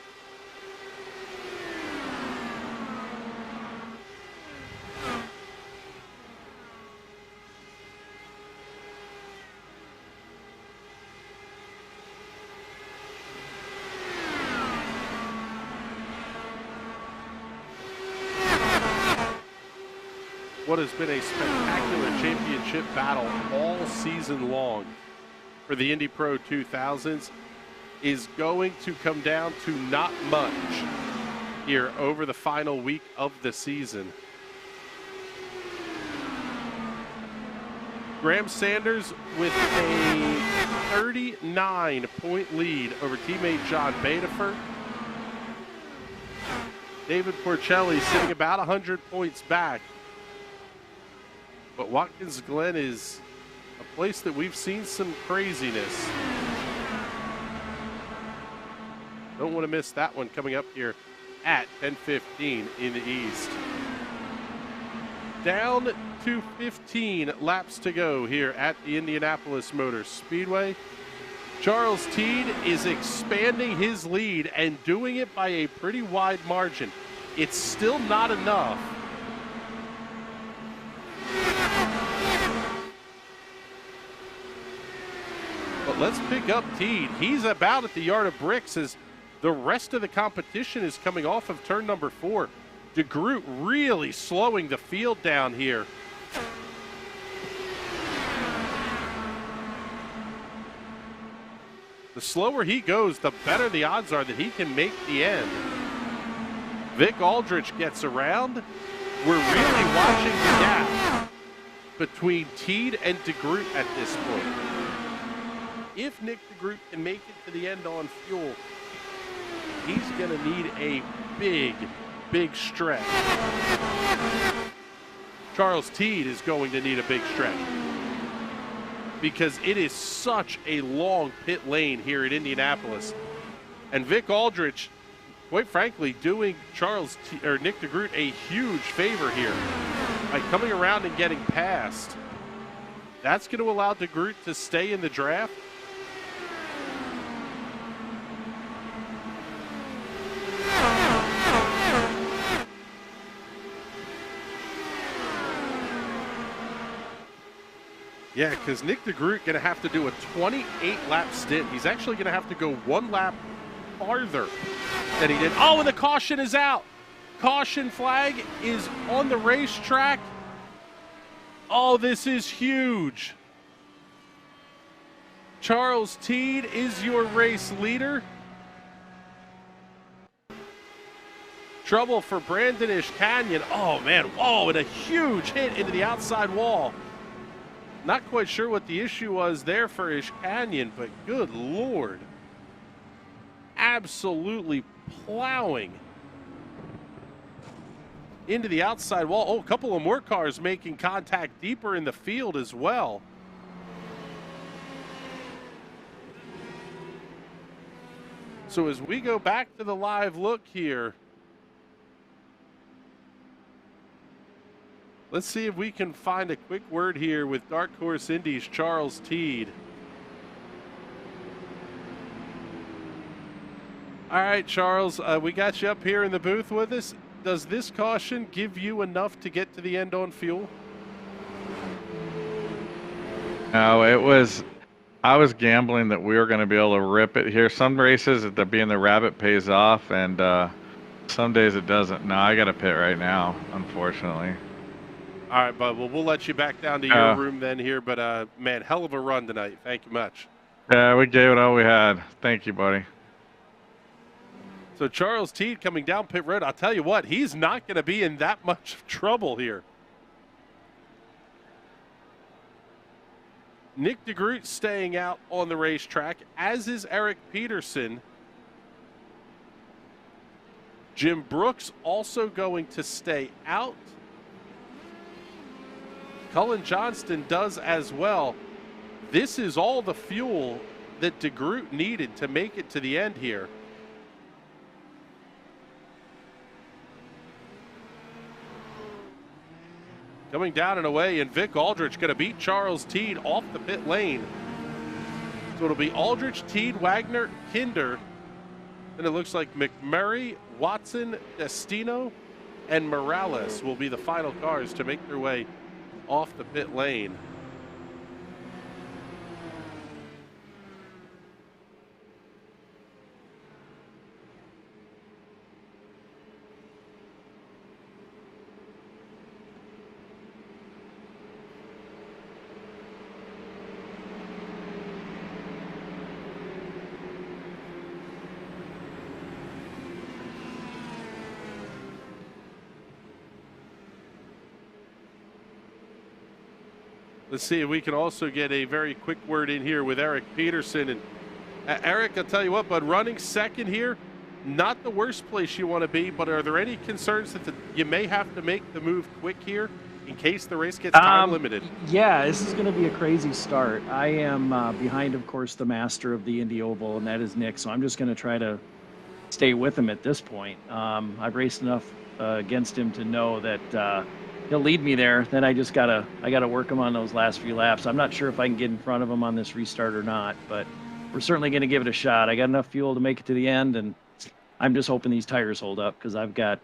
What has been a spectacular championship battle all season long for the Indy Pro 2000s is going to come down to not much here over the final week of the season. Graham Sanders with a 39-point lead over teammate John Badeford. David Porcelli sitting about 100 points back. But Watkins Glen is a place that we've seen some craziness. Don't want to miss that one coming up here at 10:15 in the East. Down to 15 laps to go here at the Indianapolis Motor Speedway. Charles Teed is expanding his lead and doing it by a pretty wide margin. It's still not enough. But let's pick up Teed. He's about at the yard of bricks as the rest of the competition is coming off of turn number 4. DeGroot really slowing the field down here. The slower he goes, the better the odds are that he can make the end. Vic Aldrich gets around. We're really watching the gap between Teed and DeGroot at this point. If Nick DeGroot can make it to the end on fuel, he's going to need a big stretch. Charles Teed is going to need a big stretch because it is such a long pit lane here at Indianapolis. And Vic Aldrich, quite frankly, doing Nick DeGroot a huge favor here by coming around and getting past. That's going to allow DeGroot to stay in the draft. Yeah, because Nick DeGroot going to have to do a 28-lap stint. He's actually going to have to go one lap farther than he did. Oh, and the caution is out. Caution flag is on the racetrack. Oh, this is huge. Charles Teed is your race leader. Trouble for Brandon Ishkanyan. Oh, man. Whoa, and a huge hit into the outside wall. Not quite sure what the issue was there for Ishkanyan, but good Lord. Absolutely plowing into the outside wall. Oh, a couple of more cars making contact deeper in the field as well. So as we go back to the live look here, Let's see if we can find a quick word here with Dark Horse Indy's Charles Teed. All right, Charles, we got you up here in the booth with us. Does this caution give you enough to get to the end on fuel? No, I was gambling that we were going to be able to rip it here. Some races, being the rabbit pays off, and some days it doesn't. No, I got to pit right now, unfortunately. All right, bud. Well, we'll let you back down to your room then here. But, man, hell of a run tonight. Thank you much. Yeah, we gave it all we had. Thank you, buddy. So Charles Teed coming down pit road. I'll tell you what, he's not going to be in that much trouble here. Nick DeGroot staying out on the racetrack, as is Eric Peterson. Jim Brooks also going to stay out. Cullen Johnston does as well. This is all the fuel that DeGroot needed to make it to the end here. Coming down and away, and Vic Aldrich going to beat Charles Teed off the pit lane. So it'll be Aldrich, Teed, Wagner, Kinder. And it looks like McMurray, Watson, Destino, and Morales will be the final cars to make their way off the pit lane. Let's see if we can also get a very quick word in here with Eric Peterson. And Eric, I'll tell you what, bud, running second here, not the worst place you want to be, but are there any concerns that you may have to make the move quick here in case the race gets time limited? Yeah, this is going to be a crazy start. I am behind, of course, the master of the Indy Oval, and that is Nick, so I'm just going to try to stay with him at this point. I've raced enough against him to know that he'll lead me there. Then I gotta work him on those last few laps. I'm not sure if I can get in front of him on this restart or not, but we're certainly going to give it a shot. I got enough fuel to make it to the end, and I'm just hoping these tires hold up because I've got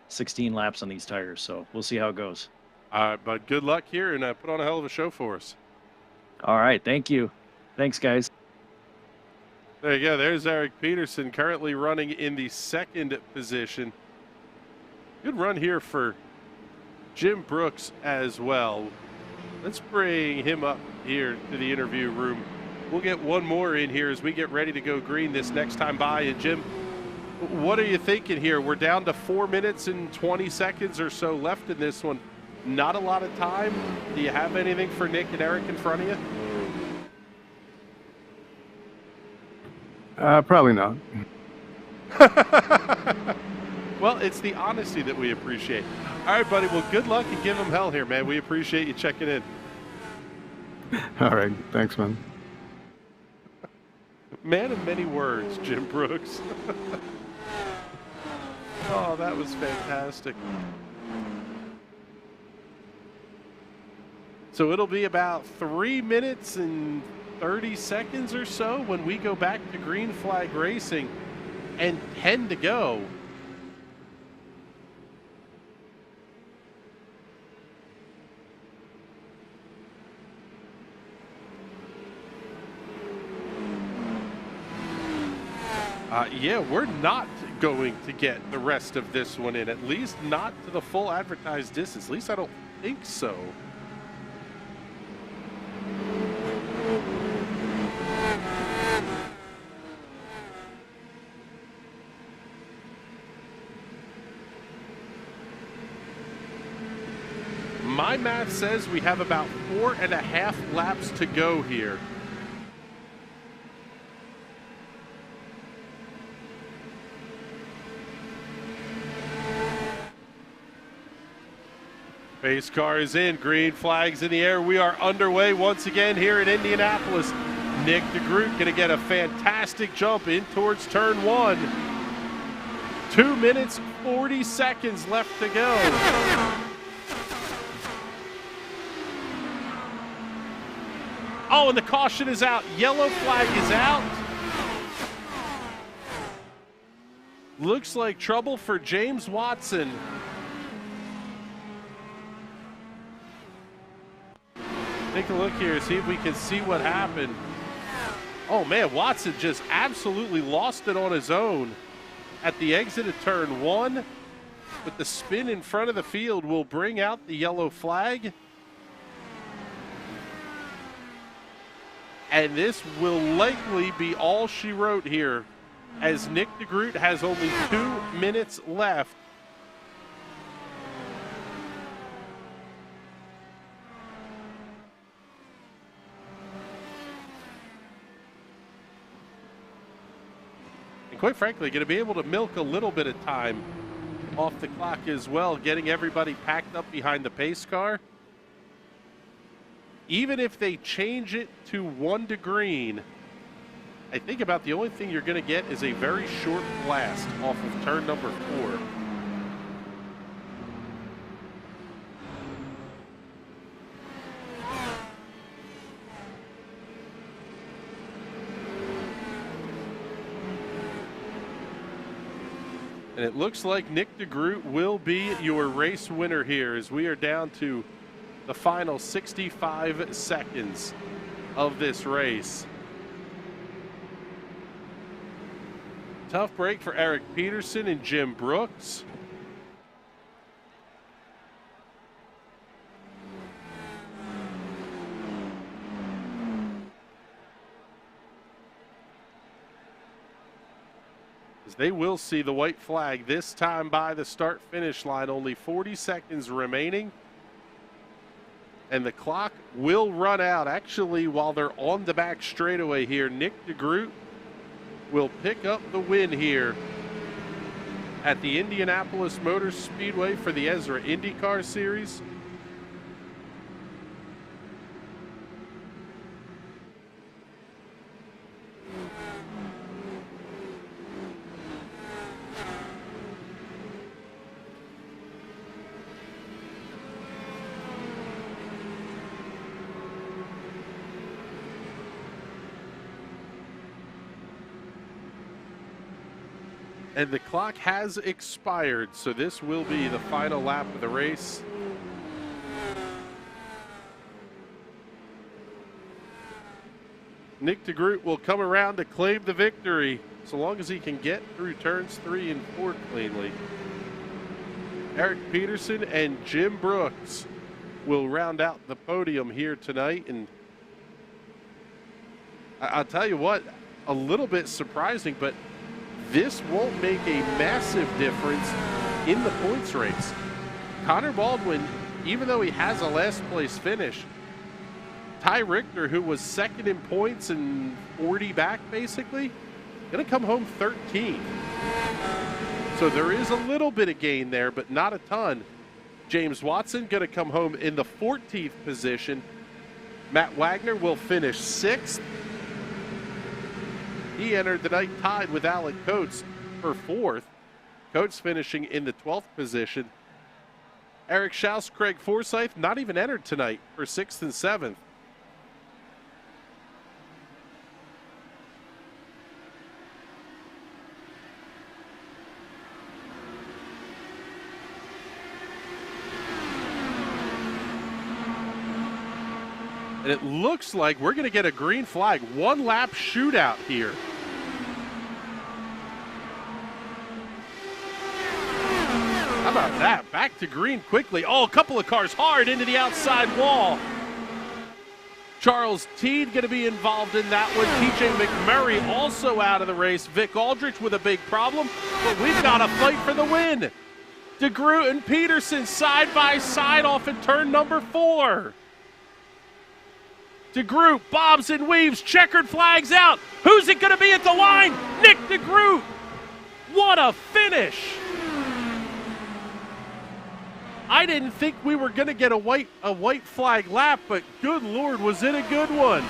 16 laps on these tires, so we'll see how it goes. All right, bud, good luck here, and put on a hell of a show for us. All right, thank you. Thanks, guys. There you go. There's Eric Peterson currently running in the second position. Good run here for Jim Brooks as well. Let's bring him up here to the interview room. We'll get one more in here as we get ready to go green this next time by. And Jim, what are you thinking here? We're down to 4 minutes and 20 seconds or so left in this one. Not a lot of time. Do you have anything for Nick and Eric in front of you? Probably not. Well, it's the honesty that we appreciate. All right, buddy. Well, good luck and give them hell here, man. We appreciate you checking in. All right. Thanks, man. Man of many words, Jim Brooks. Oh, that was fantastic. So it'll be about 3 minutes and 30 seconds or so when we go back to green flag racing and 10 to go. Yeah, we're not going to get the rest of this one in, at least not to the full advertised distance. At least I don't think so. My math says we have about 4.5 laps to go here. Pace car is in, green flags in the air. We are underway once again here in Indianapolis. Nick DeGroot going to get a fantastic jump in towards turn 1. 2 minutes, 40 seconds left to go. Oh, and the caution is out. Yellow flag is out. Looks like trouble for James Watson. Take a look here, see if we can see what happened. Oh man, Watson just absolutely lost it on his own at the exit of turn 1. But the spin in front of the field will bring out the yellow flag. And this will likely be all she wrote here, as Nick DeGroot has only 2 minutes left. And quite frankly, going to be able to milk a little bit of time off the clock as well, getting everybody packed up behind the pace car. Even if they change it to 1 to green, I think about the only thing you're going to get is a very short blast off of turn number 4. And it looks like Nick DeGroot will be your race winner here, as we are down to the final 65 seconds of this race. Tough break for Eric Peterson and Jim Brooks. As they will see the white flag this time by the start-finish line. Only 40 seconds remaining. And the clock will run out. Actually, while they're on the back straightaway here, Nick DeGroot will pick up the win here at the Indianapolis Motor Speedway for the ESRA INDYCAR Series. And the clock has expired, so this will be the final lap of the race. Nick DeGroot will come around to claim the victory, so long as he can get through turns 3 and 4 cleanly. Eric Peterson and Jim Brooks will round out the podium here tonight. And I'll tell you what, a little bit surprising, but this won't make a massive difference in the points race. Connor Baldwin, even though he has a last place finish, Ty Richter, who was second in points and 40 back basically, gonna come home 13th. So there is a little bit of gain there, but not a ton. James Watson gonna come home in the 14th position. Matt Wagner will finish 6th. He entered the night tied with Alec Coates for 4th. Coates finishing in the 12th position. Eric Schaus, Craig Forsyth, not even entered tonight for 6th and 7th. And it looks like we're going to get a green flag. 1 lap shootout here. How about that? Back to green quickly. Oh, a couple of cars hard into the outside wall. Charles Teed going to be involved in that one. TJ McMurray also out of the race. Vic Aldrich with a big problem, but we've got a fight for the win. DeGroot and Peterson side by side off in turn number 4. DeGroot bobs and weaves, checkered flags out. Who's it going to be at the line? Nick DeGroot. What a finish. I didn't think we were going to get a white flag lap, but good Lord, was it a good one.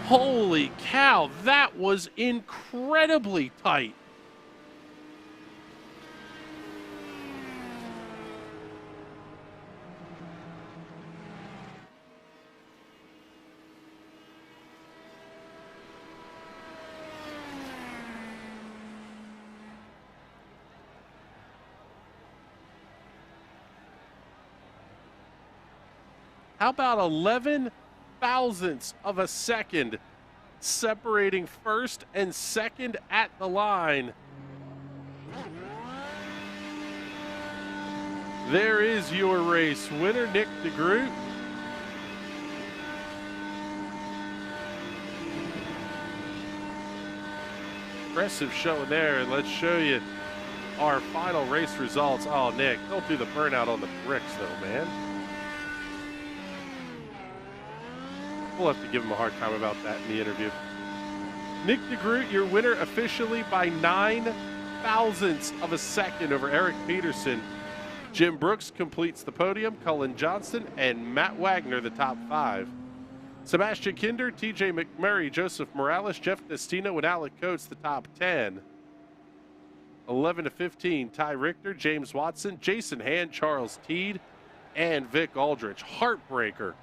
Holy cow, that was incredibly tight. How about 11 thousandths of a second separating first and second at the line? There is your race winner, Nick DeGroot. Impressive showing there, and let's show you our final race results. Oh, Nick, don't do the burnout on the bricks, though, man. We'll have to give him a hard time about that in the interview. Nick DeGroot, your winner officially by 9 thousandths of a second over Eric Peterson. Jim Brooks completes the podium, Cullen Johnston, and Matt Wagner the top 5. Sebastian Kinder, TJ McMurray, Joseph Morales, Jeff Destino, and Alec Coates the top 10. 11 to 15, Ty Richter, James Watson, Jason Hand, Charles Teed, and Vic Aldrich. Heartbreaker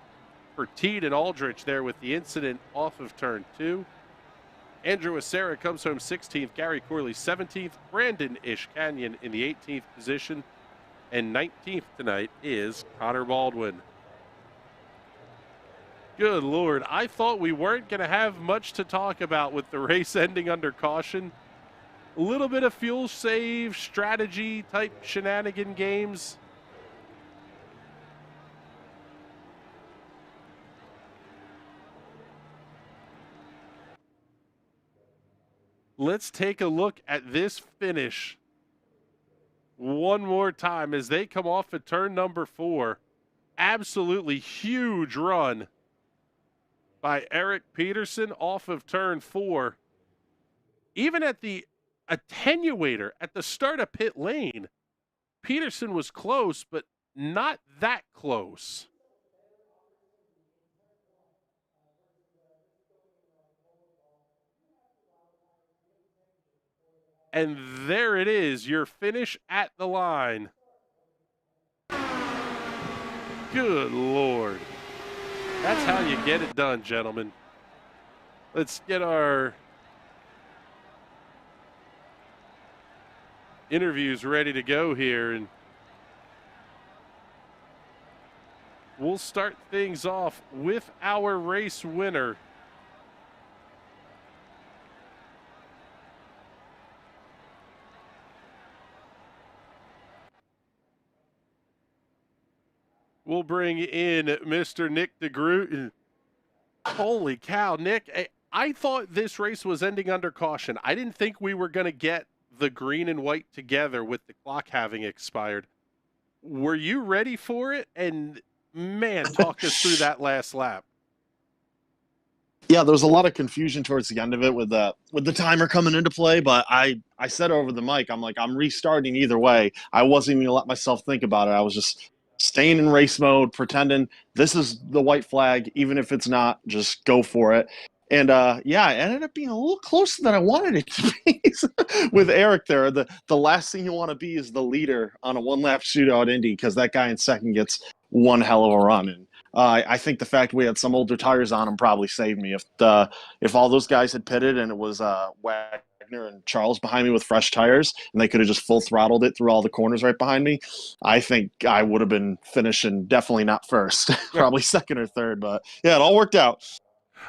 for Teed and Aldrich there with the incident off of turn 2. Andrew ESRA comes home 16th, Gary Corley 17th, Brandon Ish Canyon in the 18th position, and 19th tonight is Connor Baldwin. Good Lord, I thought we weren't going to have much to talk about with the race ending under caution. A little bit of fuel save, strategy type shenanigan games. Let's take a look at this finish one more time as they come off at turn number 4. Absolutely huge run by Eric Peterson off of turn 4. Even at the attenuator at the start of pit lane, Peterson was close, but not that close. And there it is, your finish at the line. Good Lord. That's how you get it done, gentlemen. Let's get our interviews ready to go here, and we'll start things off with our race winner. We'll bring in Mr. Nick DeGroot. And holy cow, Nick, I thought this race was ending under caution. I didn't think we were going to get the green and white together with the clock having expired. Were you ready for it? And man, talk us through that last lap. Yeah, there was a lot of confusion towards the end of it with the timer coming into play, but I said over the mic, I'm restarting either way. I wasn't even gonna let myself think about it. I was just staying in race mode, pretending this is the white flag, even if it's not, just go for it. And yeah, it ended up being a little closer than I wanted it to be with Eric there. The last thing you want to be is the leader on a one-lap shootout Indy, because that guy in second gets one hell of a run. And I think the fact we had some older tires on him probably saved me. If all those guys had pitted and it was Wagner and Charles behind me with fresh tires, and they could have just full throttled it through all the corners right behind me, I think I would have been finishing definitely not first, probably second or third. But yeah, it all worked out.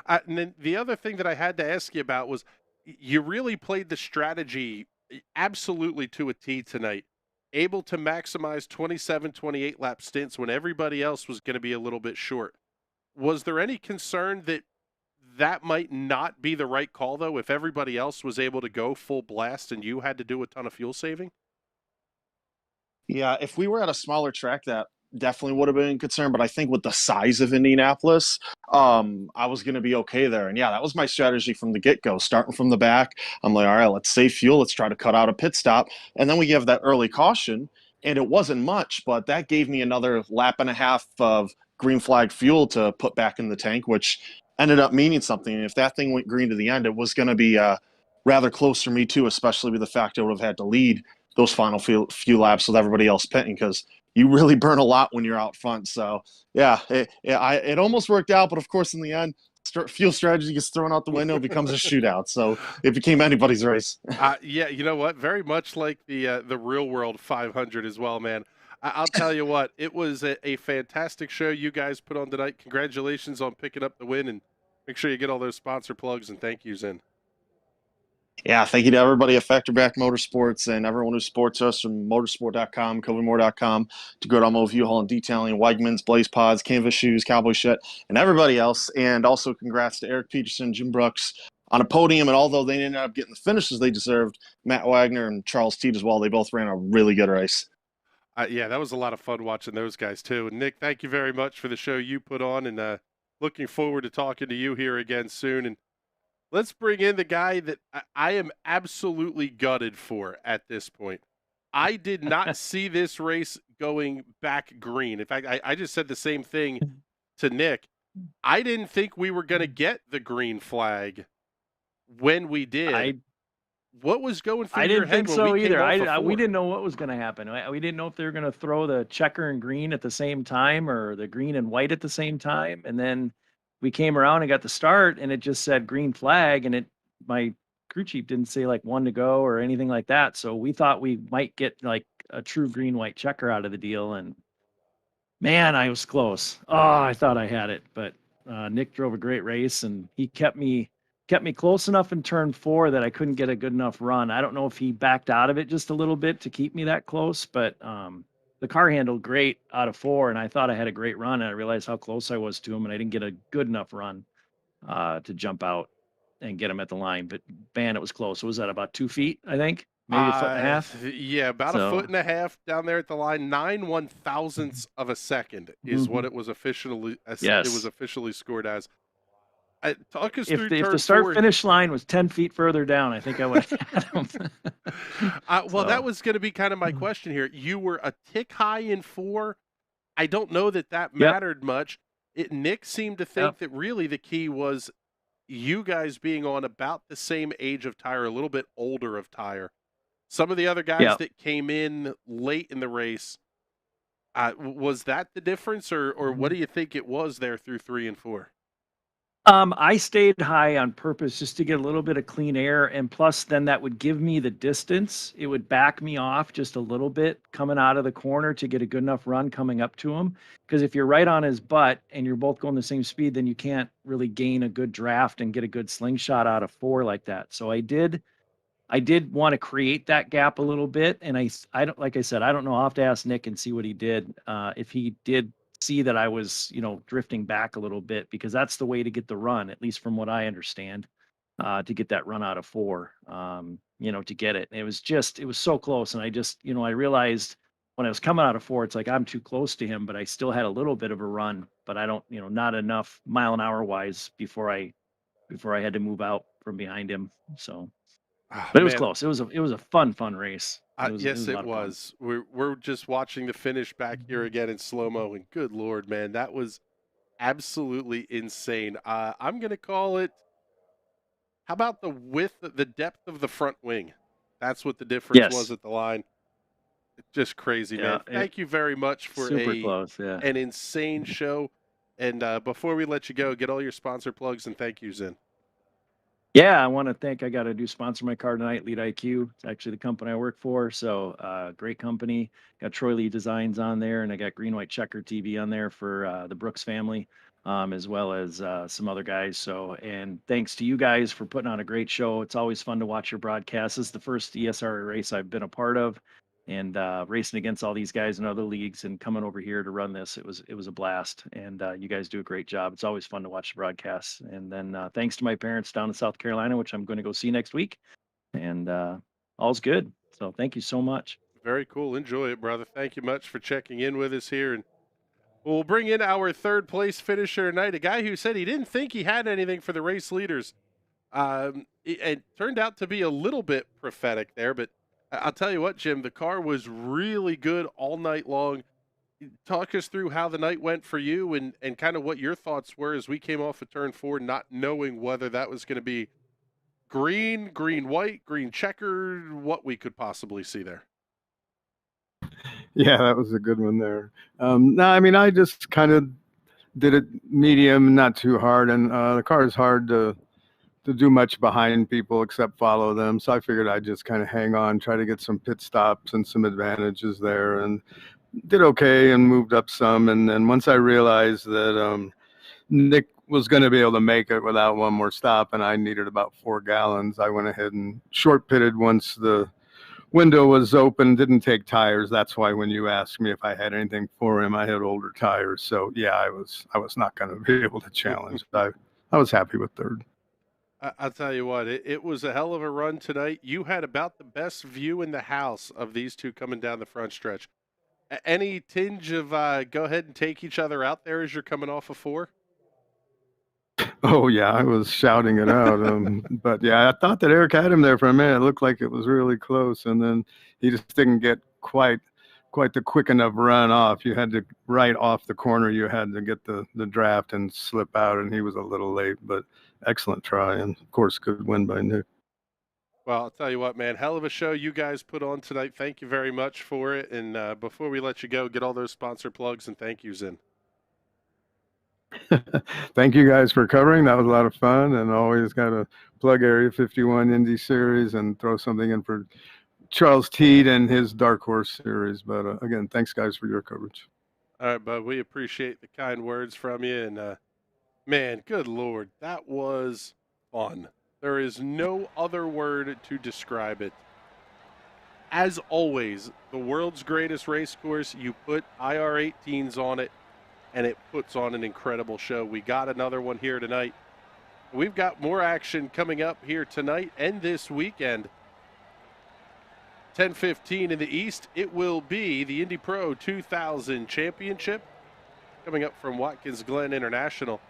And then the other thing that I had to ask you about was you really played the strategy absolutely to a T tonight, able to maximize 27, 28 lap stints when everybody else was going to be a little bit short. Was there any concern that that might not be the right call, though, if everybody else was able to go full blast and you had to do a ton of fuel saving? Yeah, if we were at a smaller track, that definitely would have been a concern. But I think with the size of Indianapolis, I was going to be okay there. And yeah, that was my strategy from the get-go, starting from the back. I'm like, all right, let's save fuel. Let's try to cut out a pit stop. And then we have that early caution, and it wasn't much, but that gave me another lap and a half of green flag fuel to put back in the tank, which ended up meaning something. And if that thing went green to the end, it was going to be rather close for me too, especially with the fact I would have had to lead those final few laps with everybody else pitting, because you really burn a lot when you're out front. So yeah, it almost worked out, but of course in the end, fuel strategy gets thrown out the window, becomes a shootout. So it became anybody's race. Yeah, you know what? Very much like the real world 500 as well, man. I'll tell you what, it was a fantastic show you guys put on tonight. Congratulations on picking up the win, and make sure you get all those sponsor plugs and thank yous in. Yeah, thank you to everybody at Factorback Motorsports and everyone who supports us from motorsport.com, CovyMore.com, to Good Automotive Haul and Detailing, Wegmans, Blaze Pods, Canvas Shoes, Cowboy Shit, and everybody else. And also congrats to Eric Peterson, Jim Brooks on a podium. And although they ended up getting the finishes they deserved, Matt Wagner and Charles Teed as well, they both ran a really good race. Yeah, that was a lot of fun watching those guys too. And Nick, thank you very much for the show you put on, and looking forward to talking to you here again soon. And let's bring in the guy that I am absolutely gutted for at this point. I did not see this race going back green. In fact, I just said the same thing to Nick. I didn't think we were going to get the green flag when we did. What was going through your head? I didn't think so either. We didn't know what was going to happen. We didn't know if they were going to throw the checker and green at the same time or the green and white at the same time. And then we came around and got the start, and it just said green flag, and my crew chief didn't say like 1 to go or anything like that. So we thought we might get like a true green white checker out of the deal, and man, I was close. Oh, I thought I had it, but Nick drove a great race, and he kept me close enough in turn 4 that I couldn't get a good enough run. I don't know if he backed out of it just a little bit to keep me that close, but the car handled great out of 4, and I thought I had a great run, and I realized how close I was to him, and I didn't get a good enough run to jump out and get him at the line. But man, it was close. It was at about 2 feet, I think, maybe a foot and a half. Yeah, about a foot and a half down there at the line. 9/1000ths of a second is what it was officially. Yes. It was officially scored as. Talk us If through the turn start 4. finish line was 10 feet further down, I think I would have had him. Well, that was going to be kind of my question here. You were a tick high in 4. I don't know that mattered much. Nick seemed to think that really the key was you guys being on about the same age of tire, a little bit older of tire. Some of the other guys that came in late in the race, was that the difference, or what do you think it was there through 3 and 4? I stayed high on purpose just to get a little bit of clean air, and plus then that would give me the distance. It would back me off just a little bit coming out of the corner to get a good enough run coming up to him. Because if you're right on his butt and you're both going the same speed, then you can't really gain a good draft and get a good slingshot out of 4 like that. So I did want to create that gap a little bit, and I don't, like I said, I don't know. I'll have to ask Nick and see what he did. If he did see that I was, drifting back a little bit, because that's the way to get the run, at least from what I understand, to get that run out of 4, to get it. It was so close. And I realized when I was coming out of 4, it's like, I'm too close to him, but I still had a little bit of a run, but I don't, not enough mile an hour wise before I had to move out from behind him. So, but it was close. It was a fun race. Yes, it was. We're just watching the finish back here again in slow-mo, and good Lord, man, that was absolutely insane. I'm going to call it, how about the depth of the front wing? That's what the difference was at the line. Just crazy, man. Thank you very much for an insane show. And before we let you go, get all your sponsor plugs and thank yous in. Yeah, I want to thank, I got to sponsor my car tonight, Lead IQ. It's actually the company I work for. So great company. Got Troy Lee Designs on there, and I got Green White Checker TV on there for the Brooks family, as well as some other guys. So, and thanks to you guys for putting on a great show. It's always fun to watch your broadcasts. This is the first ESRA race I've been a part of, and racing against all these guys in other leagues and coming over here to run this. It was a blast, and you guys do a great job. It's always fun to watch the broadcasts. And then thanks to my parents down in South Carolina, which I'm going to go see next week, and all's good. So thank you so much. Very cool. Enjoy it, brother. Thank you much for checking in with us here. And we'll bring in our third place finisher tonight, a guy who said he didn't think he had anything for the race leaders. It turned out to be a little bit prophetic there, but I'll tell you what, Jim, the car was really good all night long. Talk us through how the night went for you and kind of what your thoughts were as we came off of turn 4, not knowing whether that was going to be green, white, green checker, what we could possibly see there. Yeah, that was a good one there. No, I mean, I just kind of did it medium, not too hard, and the car is hard to do much behind people except follow them. So I figured I'd just kind of hang on, try to get some pit stops and some advantages there. And did okay and moved up some. And then once I realized that Nick was going to be able to make it without one more stop, and I needed about 4 gallons, I went ahead and short pitted once the window was open, didn't take tires. That's why when you asked me if I had anything for him, I had older tires. So yeah, I was not going to be able to challenge. I was happy with third. I'll tell you what, it was a hell of a run tonight. You had about the best view in the house of these two coming down the front stretch. Any tinge of go ahead and take each other out there as you're coming off of 4? Oh yeah, I was shouting it out. But yeah, I thought that Eric had him there for a minute. It looked like it was really close, and then he just didn't get quite the quick enough run off. You had to right off the corner. You had to get the draft and slip out, and he was a little late. But excellent try, and of course, good win by Nick. Well, I'll tell you what, man, hell of a show you guys put on tonight. Thank you very much for it. And before we let you go, get all those sponsor plugs and thank yous in. Thank you guys for covering. That was a lot of fun, and always got to plug Area 51 Indy Series and throw something in for Charles Teed and his Dark Horse Series. But again, thanks guys for your coverage. All right, bud, we appreciate the kind words from you. And man, good Lord, that was fun. There is no other word to describe it. As always, the world's greatest race course, you put IR18s on it, and it puts on an incredible show. We got another one here tonight. We've got more action coming up here tonight and this weekend. 10:15 in the East, it will be the Indy Pro 2000 Championship coming up from Watkins Glen International.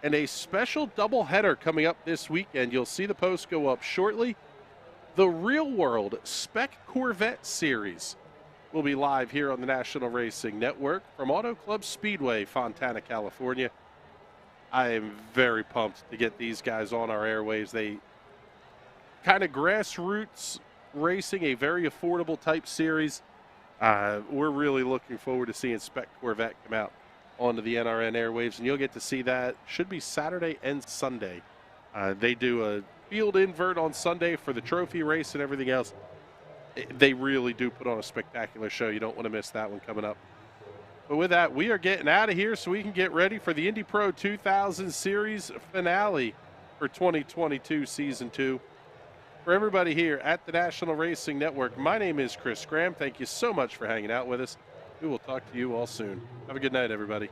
And a special doubleheader coming up this weekend. You'll see the post go up shortly. The Real World Spec Corvette Series will be live here on the National Racing Network from Auto Club Speedway, Fontana, California. I am very pumped to get these guys on our airwaves. They kind of grassroots racing, a very affordable type series. We're really looking forward to seeing Spec Corvette come out onto the NRN airwaves, and you'll get to see that. Should be Saturday and Sunday. They do a field invert on Sunday for the trophy race and everything else. They really do put on a spectacular show. You don't want to miss that one coming up. But with that, we are getting out of here so we can get ready for the Indy Pro 2000 Series finale for 2022 Season 2. For everybody here at the National Racing Network, my name is Chris Graham. Thank you so much for hanging out with us. We will talk to you all soon. Have a good night, everybody.